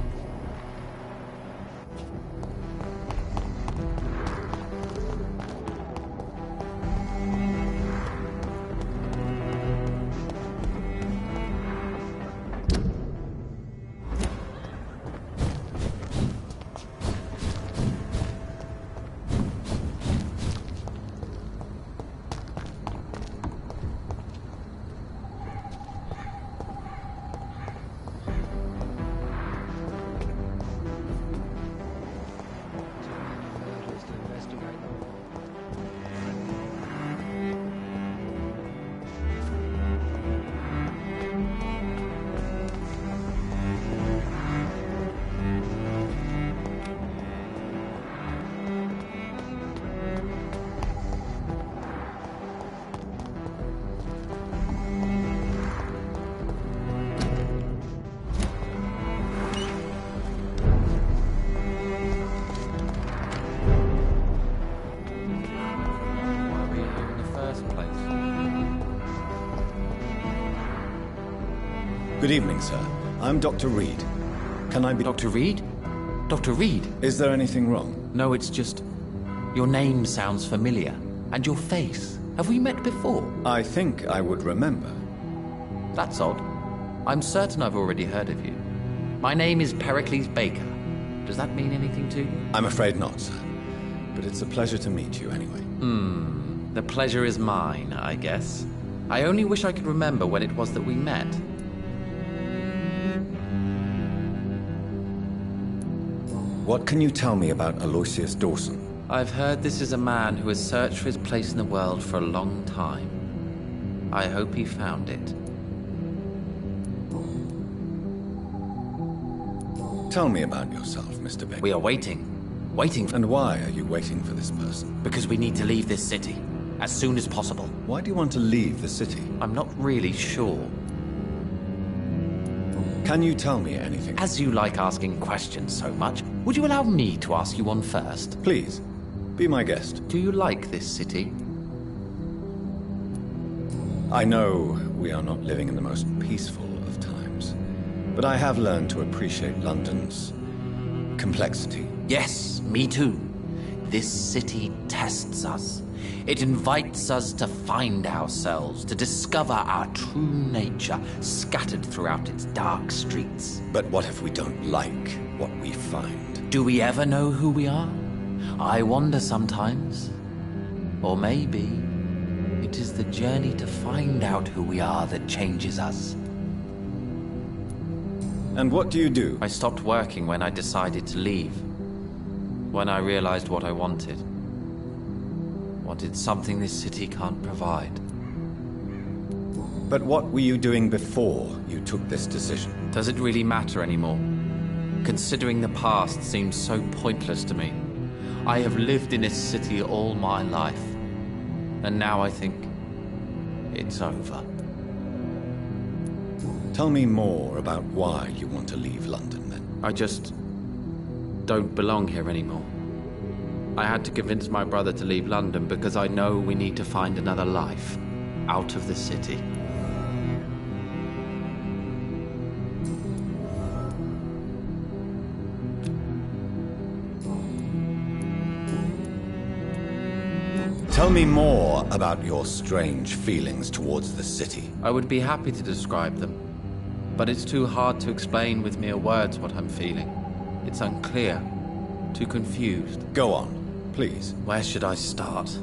Good evening, sir. I'm Dr. Reed. Can I be... Dr. Reed? Dr. Reed? Is there anything wrong? No, it's just... Your name sounds familiar. And your face. Have we met before? I think I would remember. That's odd. I'm certain I've already heard of you. My name is Pericles Baker. Does that mean anything to you? I'm afraid not, sir. But it's a pleasure to meet you anyway. The pleasure is mine, I guess. I only wish I could remember when it was that we met. What can you tell me about Aloysius Dawson? I've heard this is a man who has searched for his place in the world for a long time. I hope he found it. Tell me about yourself, Mr. Baker. We are waiting. Waiting. And why are you waiting for this person? Because we need to leave this city. As soon as possible. Why do you want to leave the city? I'm not really sure. Can you tell me anything? As you like asking questions so much, would you allow me to ask you one first? Please, be my guest. Do you like this city? I know we are not living in the most peaceful of times, but I have learned to appreciate London's complexity. Yes, me too. This city tests us. It invites us to find ourselves, to discover our true nature scattered throughout its dark streets. But what if we don't like what we find? Do we ever know who we are? I wonder sometimes. Or maybe it is the journey to find out who we are that changes us. And what do you do? I stopped working when I decided to leave. When I realized what I wanted. Wanted something this city can't provide. But what were you doing before you took this decision? Does it really matter anymore? Considering the past seems so pointless to me. I have lived in this city all my life. And now I think it's over. Tell me more about why you want to leave London, then. I just don't belong here anymore. I had to convince my brother to leave London because I know we need to find another life out of the city. Tell me more about your strange feelings towards the city. I would be happy to describe them, but it's too hard to explain with mere words what I'm feeling. It's unclear, too confused. Go on, please. Where should I start?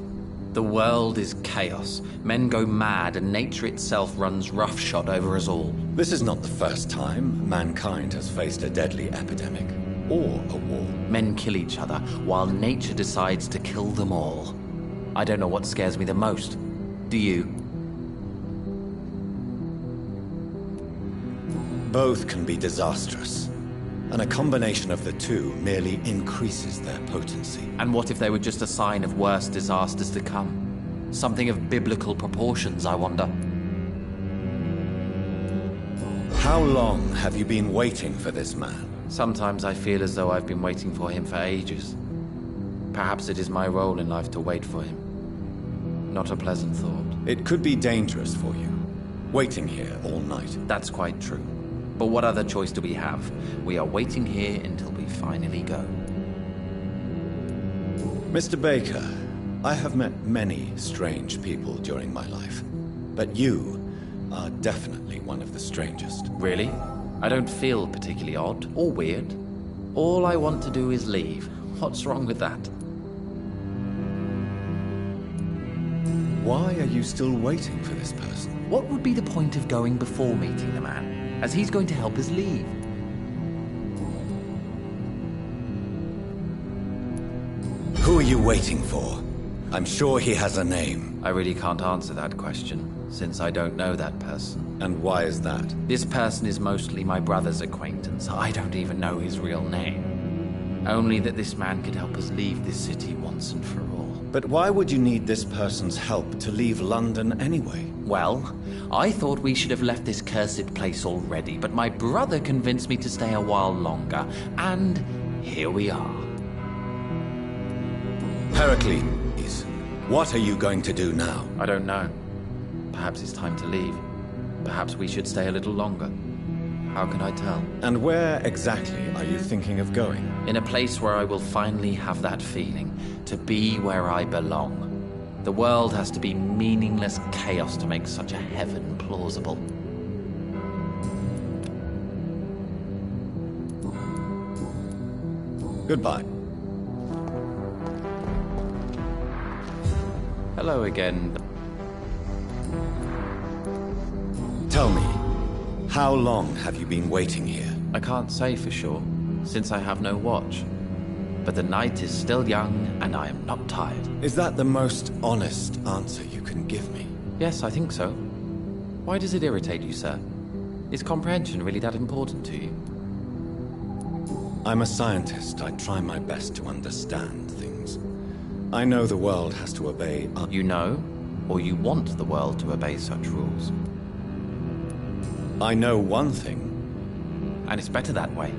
The world is chaos. Men go mad, and nature itself runs roughshod over us all. This is not the first time mankind has faced a deadly epidemic, or a war. Men kill each other, while nature decides to kill them all. I don't know what scares me the most. Do you? Both can be disastrous, and a combination of the two merely increases their potency. And what if they were just a sign of worse disasters to come? Something of biblical proportions, I wonder. How long have you been waiting for this man? Sometimes I feel as though I've been waiting for him for ages. Perhaps it is my role in life to wait for him. Not a pleasant thought. It could be dangerous for you, waiting here all night. That's quite true. But what other choice do we have? We are waiting here until we finally go. Mr. Baker, I have met many strange people during my life, but you are definitely one of the strangest. Really? I don't feel particularly odd or weird. All I want to do is leave. What's wrong with that? Why are you still waiting for this person? What would be the point of going before meeting the man, as he's going to help us leave? Who are you waiting for? I'm sure he has a name. I really can't answer that question, since I don't know that person. And why is that? This person is mostly my brother's acquaintance. I don't even know his real name. Only that this man could help us leave this city once and for all. But why would you need this person's help to leave London anyway? Well, I thought we should have left this cursed place already, but my brother convinced me to stay a while longer, and here we are. Heracles, what are you going to do now? I don't know. Perhaps it's time to leave. Perhaps we should stay a little longer. How can I tell? And where exactly are you thinking of going? In a place where I will finally have that feeling, to be where I belong. The world has to be meaningless chaos to make such a heaven plausible. Goodbye. Hello again. Tell me, how long have you been waiting here? I can't say for sure, since I have no watch. But the night is still young, and I am not tired. Is that the most honest answer you can give me? Yes, I think so. Why does it irritate you, sir? Is comprehension really that important to you? I'm a scientist. I try my best to understand things. I know the world has to obey... You know, or you want the world to obey such rules? I know one thing. And it's better that way.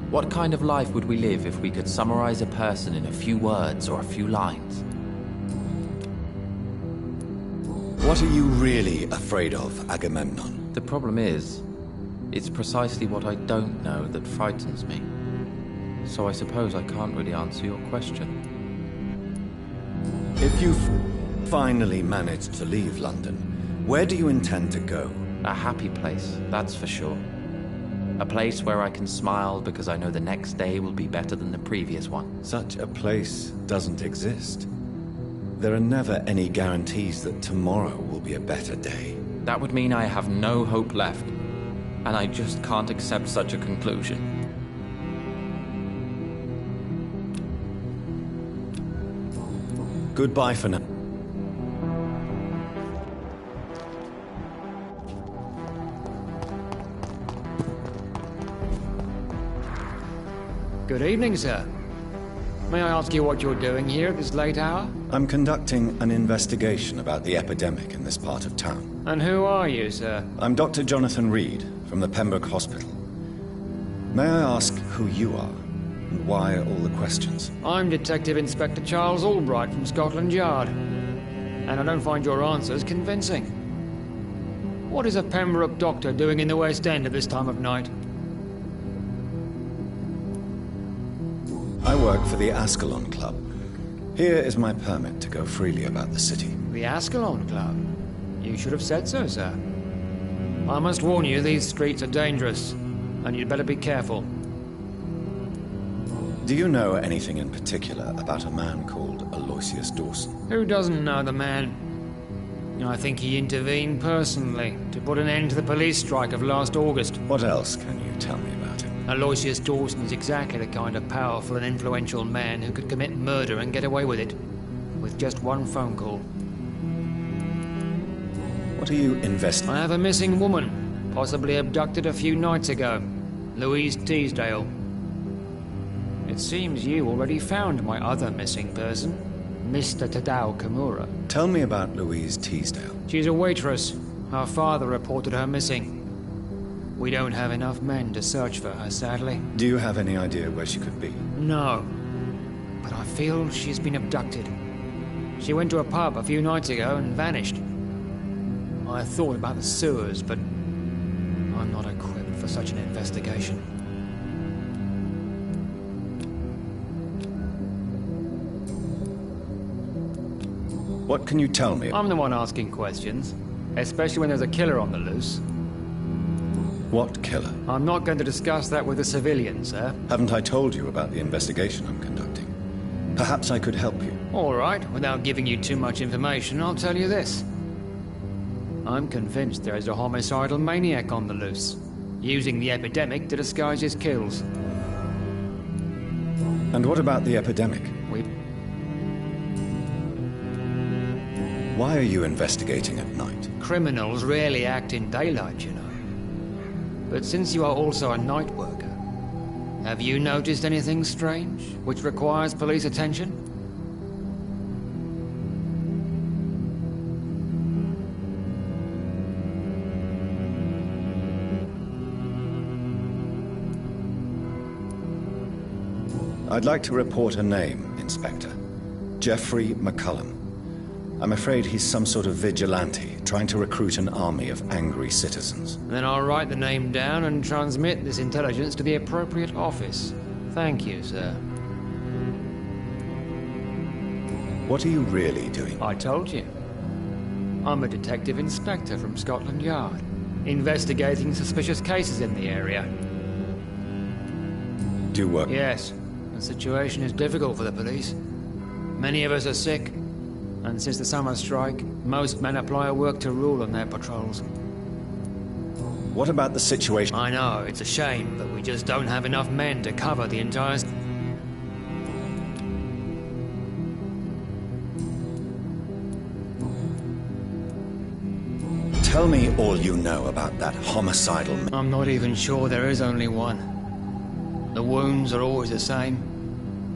What kind of life would we live if we could summarize a person in a few words or a few lines? What are you really afraid of, Agamemnon? The problem is, it's precisely what I don't know that frightens me. So I suppose I can't really answer your question. If you finally manage to leave London, where do you intend to go? A happy place, that's for sure. A place where I can smile because I know the next day will be better than the previous one. Such a place doesn't exist. There are never any guarantees that tomorrow will be a better day. That would mean I have no hope left, and I just can't accept such a conclusion. Goodbye for now. Good evening, sir. May I ask you what you're doing here at this late hour? I'm conducting an investigation about the epidemic in this part of town. And who are you, sir? I'm Dr. Jonathan Reed, from the Pembroke Hospital. May I ask who you are, and why all the questions? I'm Detective Inspector Charles Albright from Scotland Yard. And I don't find your answers convincing. What is a Pembroke doctor doing in the West End at this time of night? I work for the Ascalon Club. Here is my permit to go freely about the city. The Ascalon Club? You should have said so, sir. I must warn you, these streets are dangerous, and you'd better be careful. Do you know anything in particular about a man called Aloysius Dawson? Who doesn't know the man? I think he intervened personally to put an end to the police strike of last August. What else can you tell me about him? Aloysius Dawson is exactly the kind of powerful and influential man who could commit murder and get away with it, with just one phone call. What are you investigating? I have a missing woman, possibly abducted a few nights ago. Louise Teasdale. It seems you already found my other missing person, Mr. Tadao Kimura. Tell me about Louise Teasdale. She's a waitress. Her father reported her missing. We don't have enough men to search for her, sadly. Do you have any idea where she could be? No. But I feel she's been abducted. She went to a pub a few nights ago and vanished. I thought about the sewers, but I'm not equipped for such an investigation. What can you tell me? I'm the one asking questions, especially when there's a killer on the loose. What killer? I'm not going to discuss that with a civilian, sir. Haven't I told you about the investigation I'm conducting? Perhaps I could help you. All right, without giving you too much information, I'll tell you this. I'm convinced there is a homicidal maniac on the loose, using the epidemic to disguise his kills. And what about the epidemic? Why are you investigating at night? Criminals rarely act in daylight, you know. But since you are also a night worker, have you noticed anything strange, which requires police attention? I'd like to report a name, Inspector. Jeffrey McCullum. I'm afraid he's some sort of vigilante, trying to recruit an army of angry citizens. Then I'll write the name down and transmit this intelligence to the appropriate office. Thank you, sir. What are you really doing? I told you. I'm a detective inspector from Scotland Yard, investigating suspicious cases in the area. Do you work? Yes. The situation is difficult for the police. Many of us are sick. And since the summer strike, most men apply a work to rule on their patrols. What about the situation? I know, it's a shame, but we just don't have enough men to cover the entire... Tell me all you know about that homicidal... I'm not even sure there is only one. The wounds are always the same,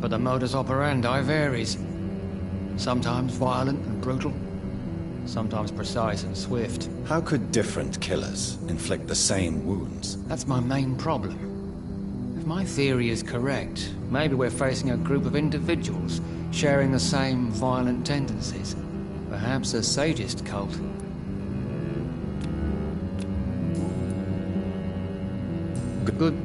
but the modus operandi varies. Sometimes violent and brutal, sometimes precise and swift. How could different killers inflict the same wounds? That's my main problem. If my theory is correct, maybe we're facing a group of individuals sharing the same violent tendencies. Perhaps a sadist cult. Good.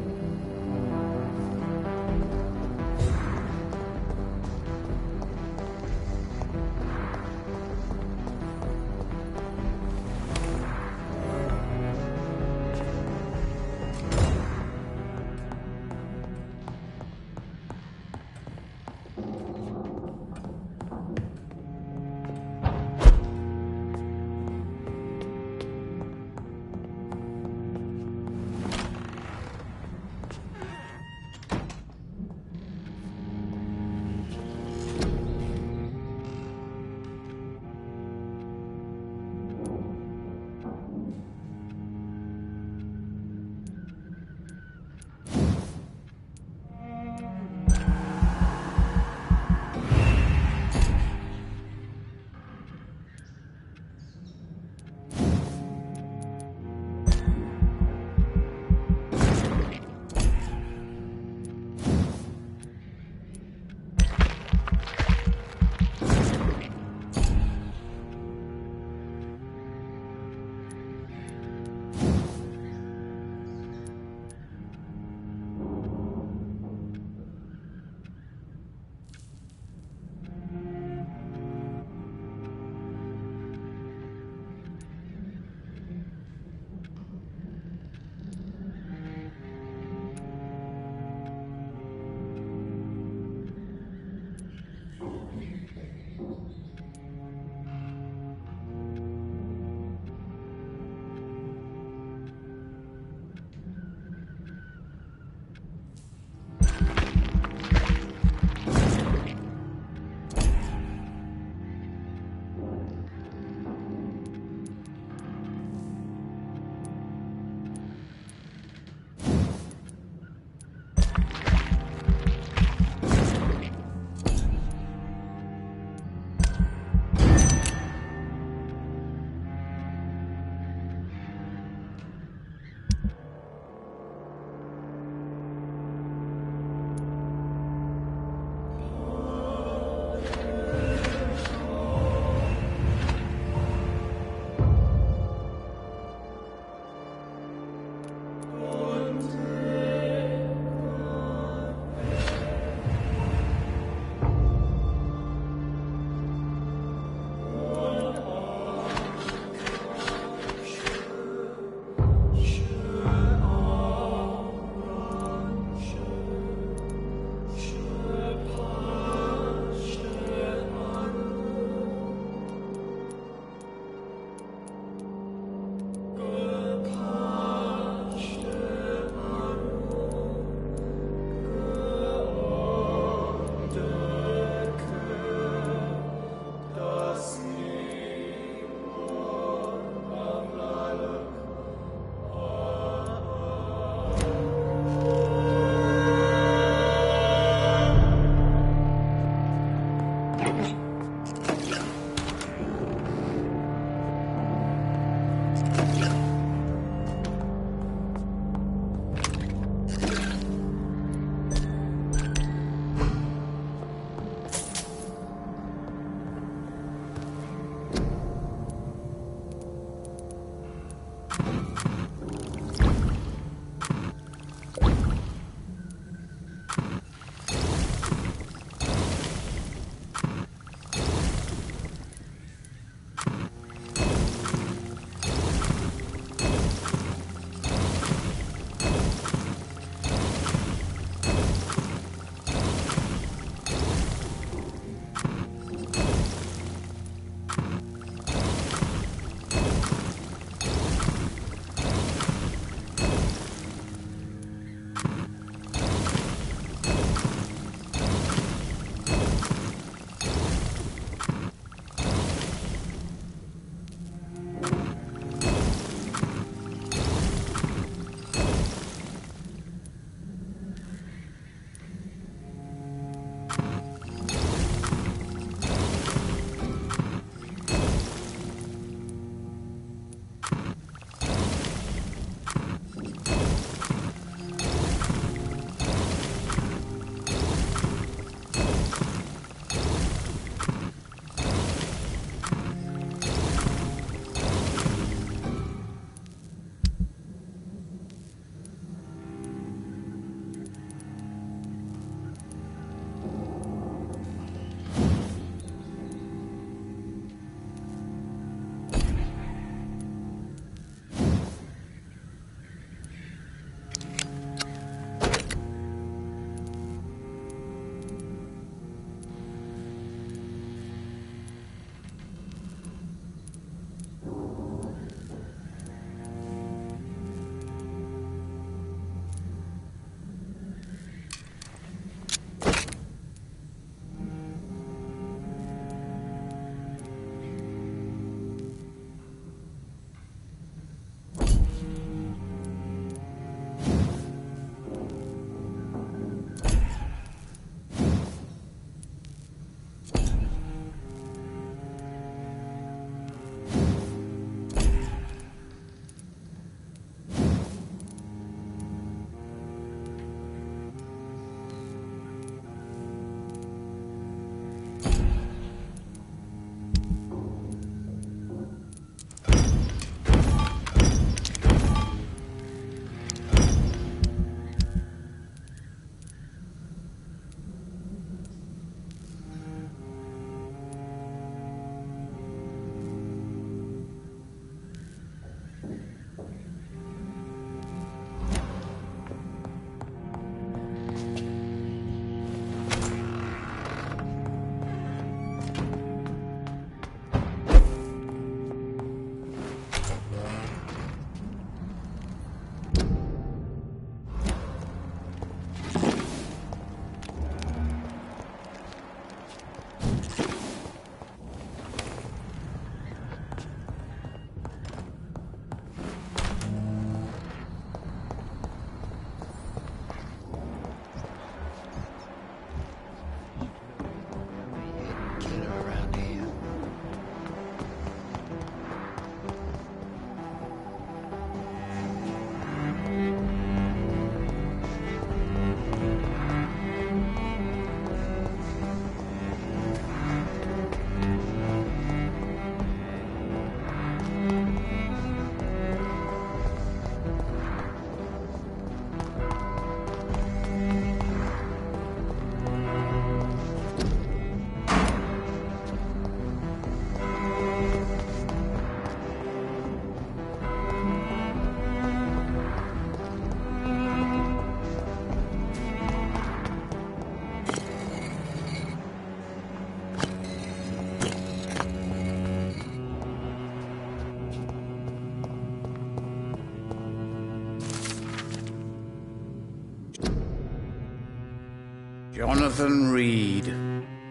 Jonathan Reed.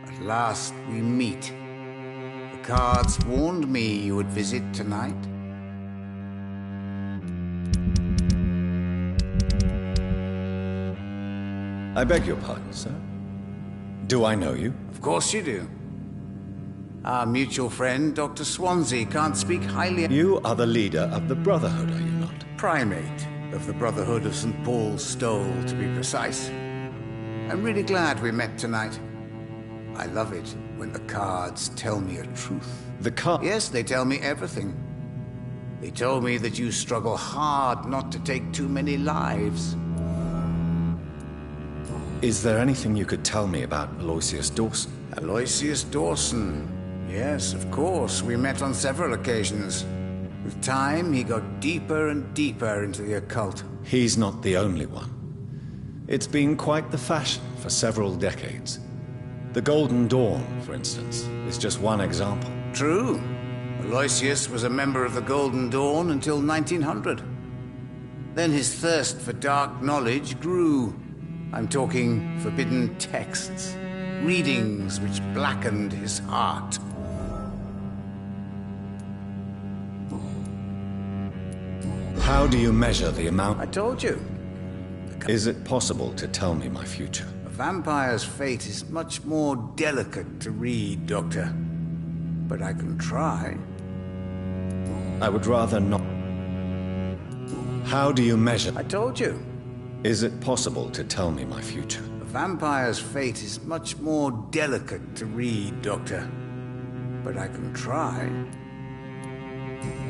At last we meet. The cards warned me you would visit tonight. I beg your pardon, sir. Do I know you? Of course you do. Our mutual friend, Dr. Swansea, can't speak highly... You are the leader of the Brotherhood, are you not? Primate of the Brotherhood of St. Paul's Stole, to be precise. I'm really glad we met tonight. I love it when the cards tell me a truth. The cards? Yes, they tell me everything. They told me that you struggle hard not to take too many lives. Is there anything you could tell me about Aloysius Dawson? Aloysius Dawson. Yes, of course. We met on several occasions. With time, he got deeper and deeper into the occult. He's not the only one. It's been quite the fashion for several decades. The Golden Dawn, for instance, is just one example. True. Aloysius was a member of the Golden Dawn until 1900. Then his thirst for dark knowledge grew. I'm talking forbidden texts, readings which blackened his heart. How do you measure the amount? I told you. Is it possible to tell me my future? A vampire's fate is much more delicate to read, Doctor. But I can try. I would rather not. How do you measure? I told you. Is it possible to tell me my future? A vampire's fate is much more delicate to read, Doctor. But I can try.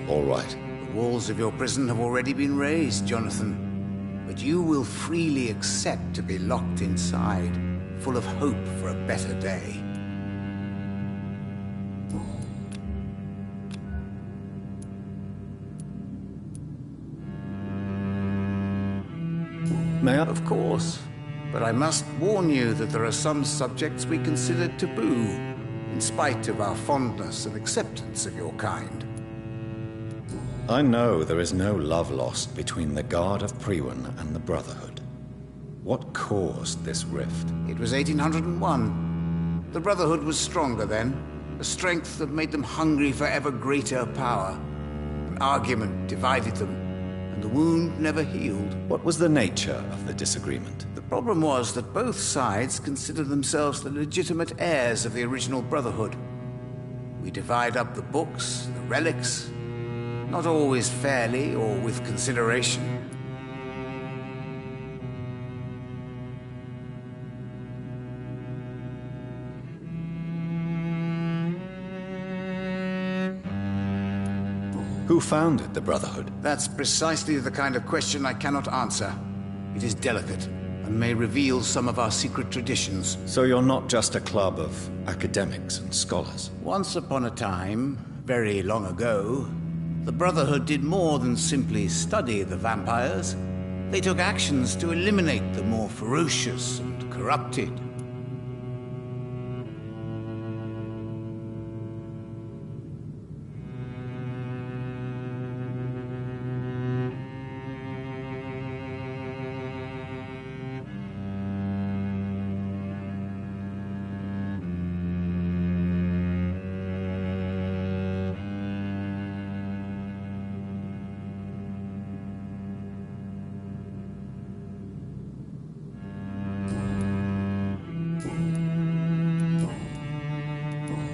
All right. The walls of your prison have already been raised, Jonathan. But you will freely accept to be locked inside, full of hope for a better day. May I? Of course. But I must warn you that there are some subjects we consider taboo, in spite of our fondness and acceptance of your kind. I know there is no love lost between the Guard of Priwen and the Brotherhood. What caused this rift? It was 1801. The Brotherhood was stronger then, a strength that made them hungry for ever greater power. An argument divided them, and the wound never healed. What was the nature of the disagreement? The problem was that both sides considered themselves the legitimate heirs of the original Brotherhood. We divide up the books, the relics, not always fairly or with consideration. Who founded the Brotherhood? That's precisely the kind of question I cannot answer. It is delicate and may reveal some of our secret traditions. So you're not just a club of academics and scholars? Once upon a time, very long ago, the Brotherhood did more than simply study the vampires. They took actions to eliminate the more ferocious and corrupted.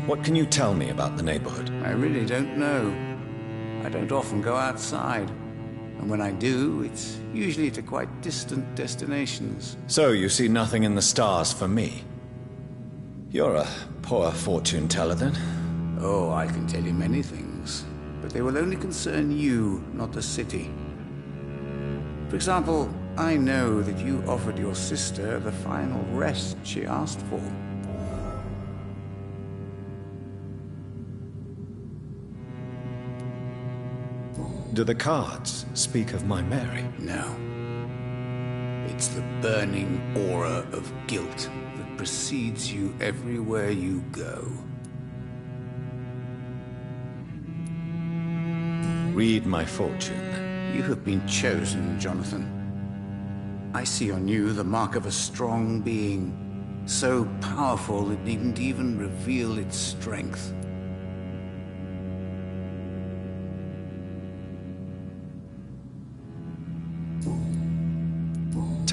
What can you tell me about the neighborhood? I really don't know. I don't often go outside. And when I do, it's usually to quite distant destinations. So you see nothing in the stars for me? You're a poor fortune teller, then? Oh, I can tell you many things. But they will only concern you, not the city. For example, I know that you offered your sister the final rest she asked for. Do the cards speak of my Mary? No. It's the burning aura of guilt that precedes you everywhere you go. Read my fortune, then. You have been chosen, Jonathan. I see on you the mark of a strong being, so powerful it needn't even reveal its strength.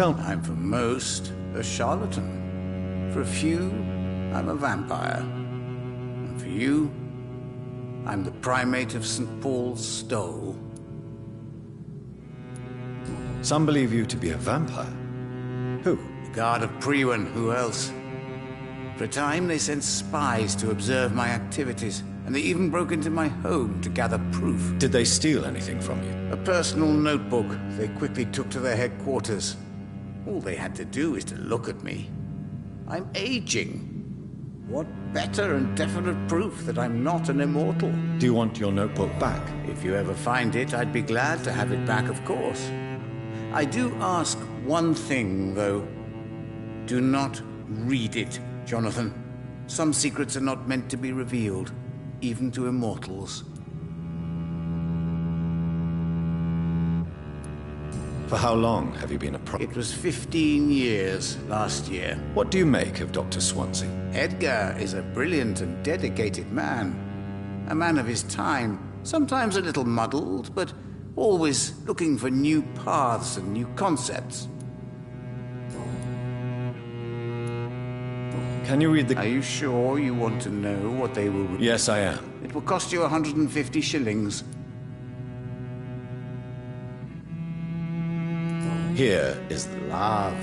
I'm for most a charlatan. For a few, I'm a vampire. And For you, I'm the primate of St. Paul's Stole. Some believe you to be a vampire. Who? The Guard of Priwen, who else? For a time, they sent spies to observe my activities, and they even broke into my home to gather proof. Did they steal anything from you? A personal notebook they quickly took to their headquarters. All they had to do is to look at me. I'm aging. What better and definite proof that I'm not an immortal? Do you want your notebook back? If you ever find it, I'd be glad to have it back, of course. I do ask one thing, though. Do not read it, Jonathan. Some secrets are not meant to be revealed, even to immortals. For how long have you been a It was 15 years last year. What do you make of Dr. Swansea? Edgar is a brilliant and dedicated man. A man of his time, sometimes a little muddled, but always looking for new paths and new concepts. Can you read the... Are you sure you want to know what they will... Yes, I am. It will cost you 150 shillings. Here is love.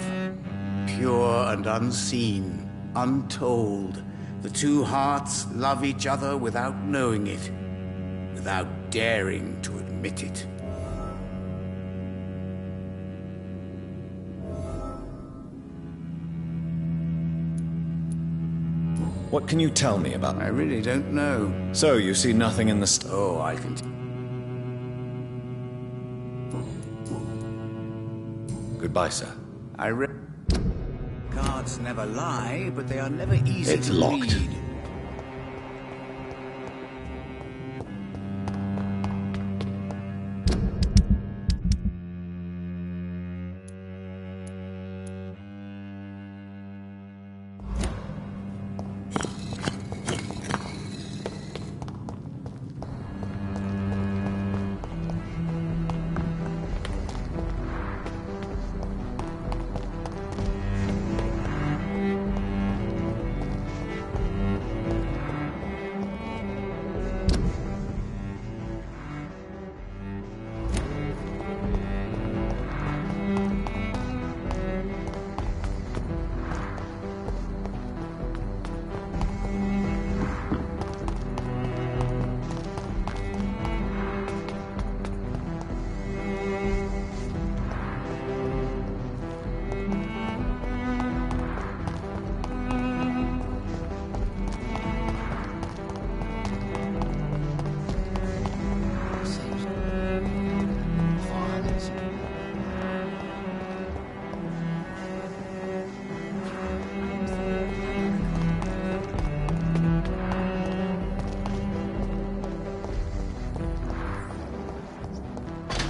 Pure and unseen, untold. The two hearts love each other without knowing it, without daring to admit it. What can you tell me about... I really don't know. So, you see nothing in the... Oh, I can... Goodbye, sir. Cards never lie, but they are never easy It's to locked. read.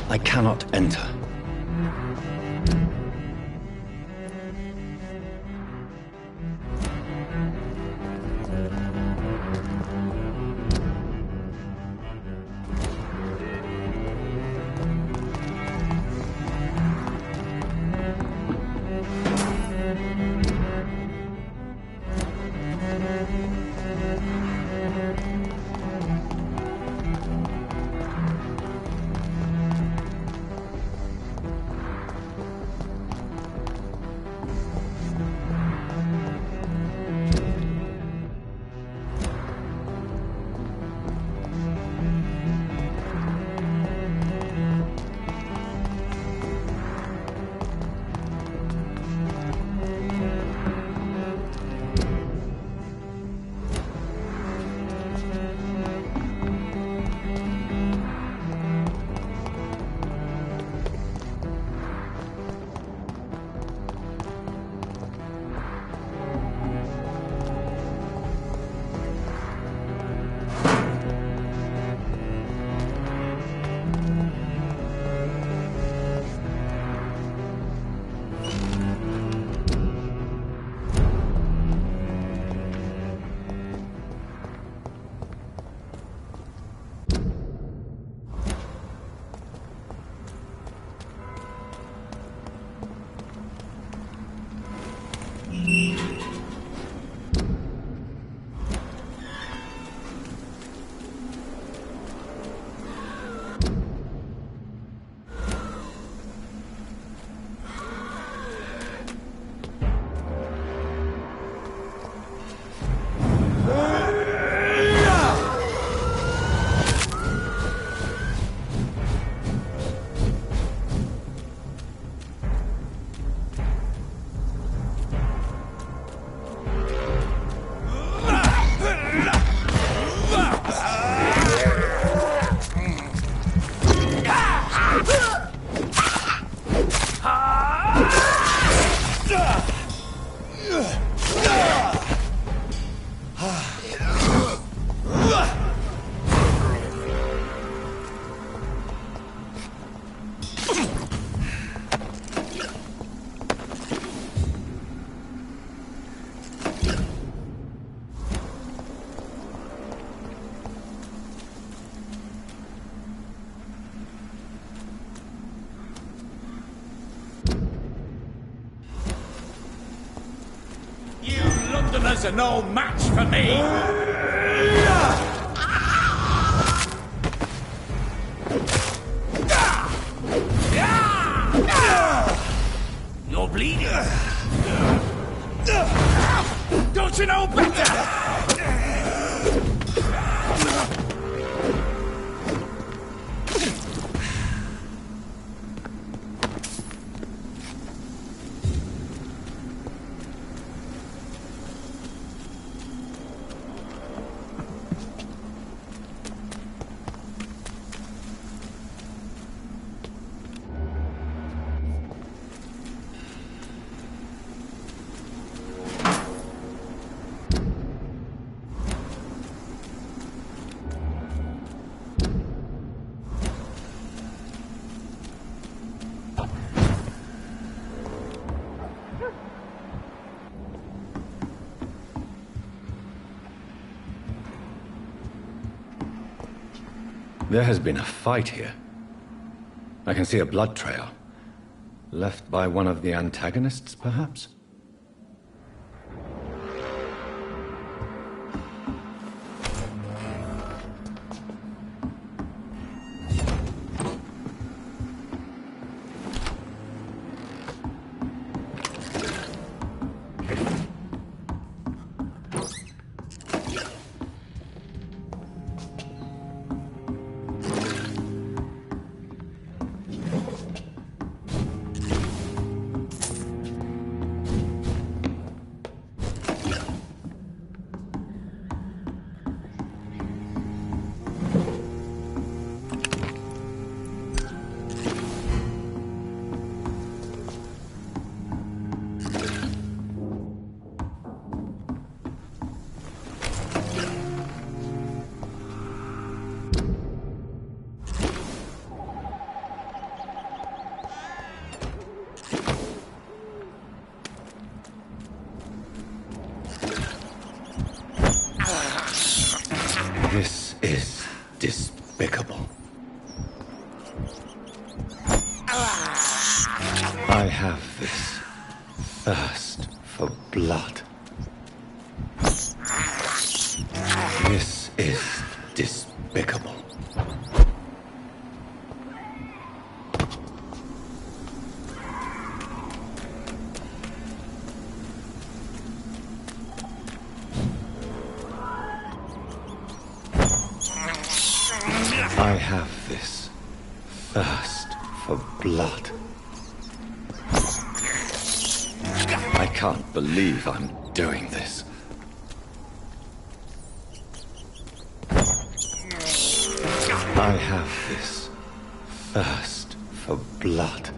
I cannot enter. Others are no match for me! You're bleeding! Don't you know better? There has been a fight here. I can see a blood trail. Left by one of the antagonists, perhaps? This is despicable. I have this thirst for blood. This is despicable. I have this thirst for blood. I can't believe I'm doing this. I have this thirst for blood.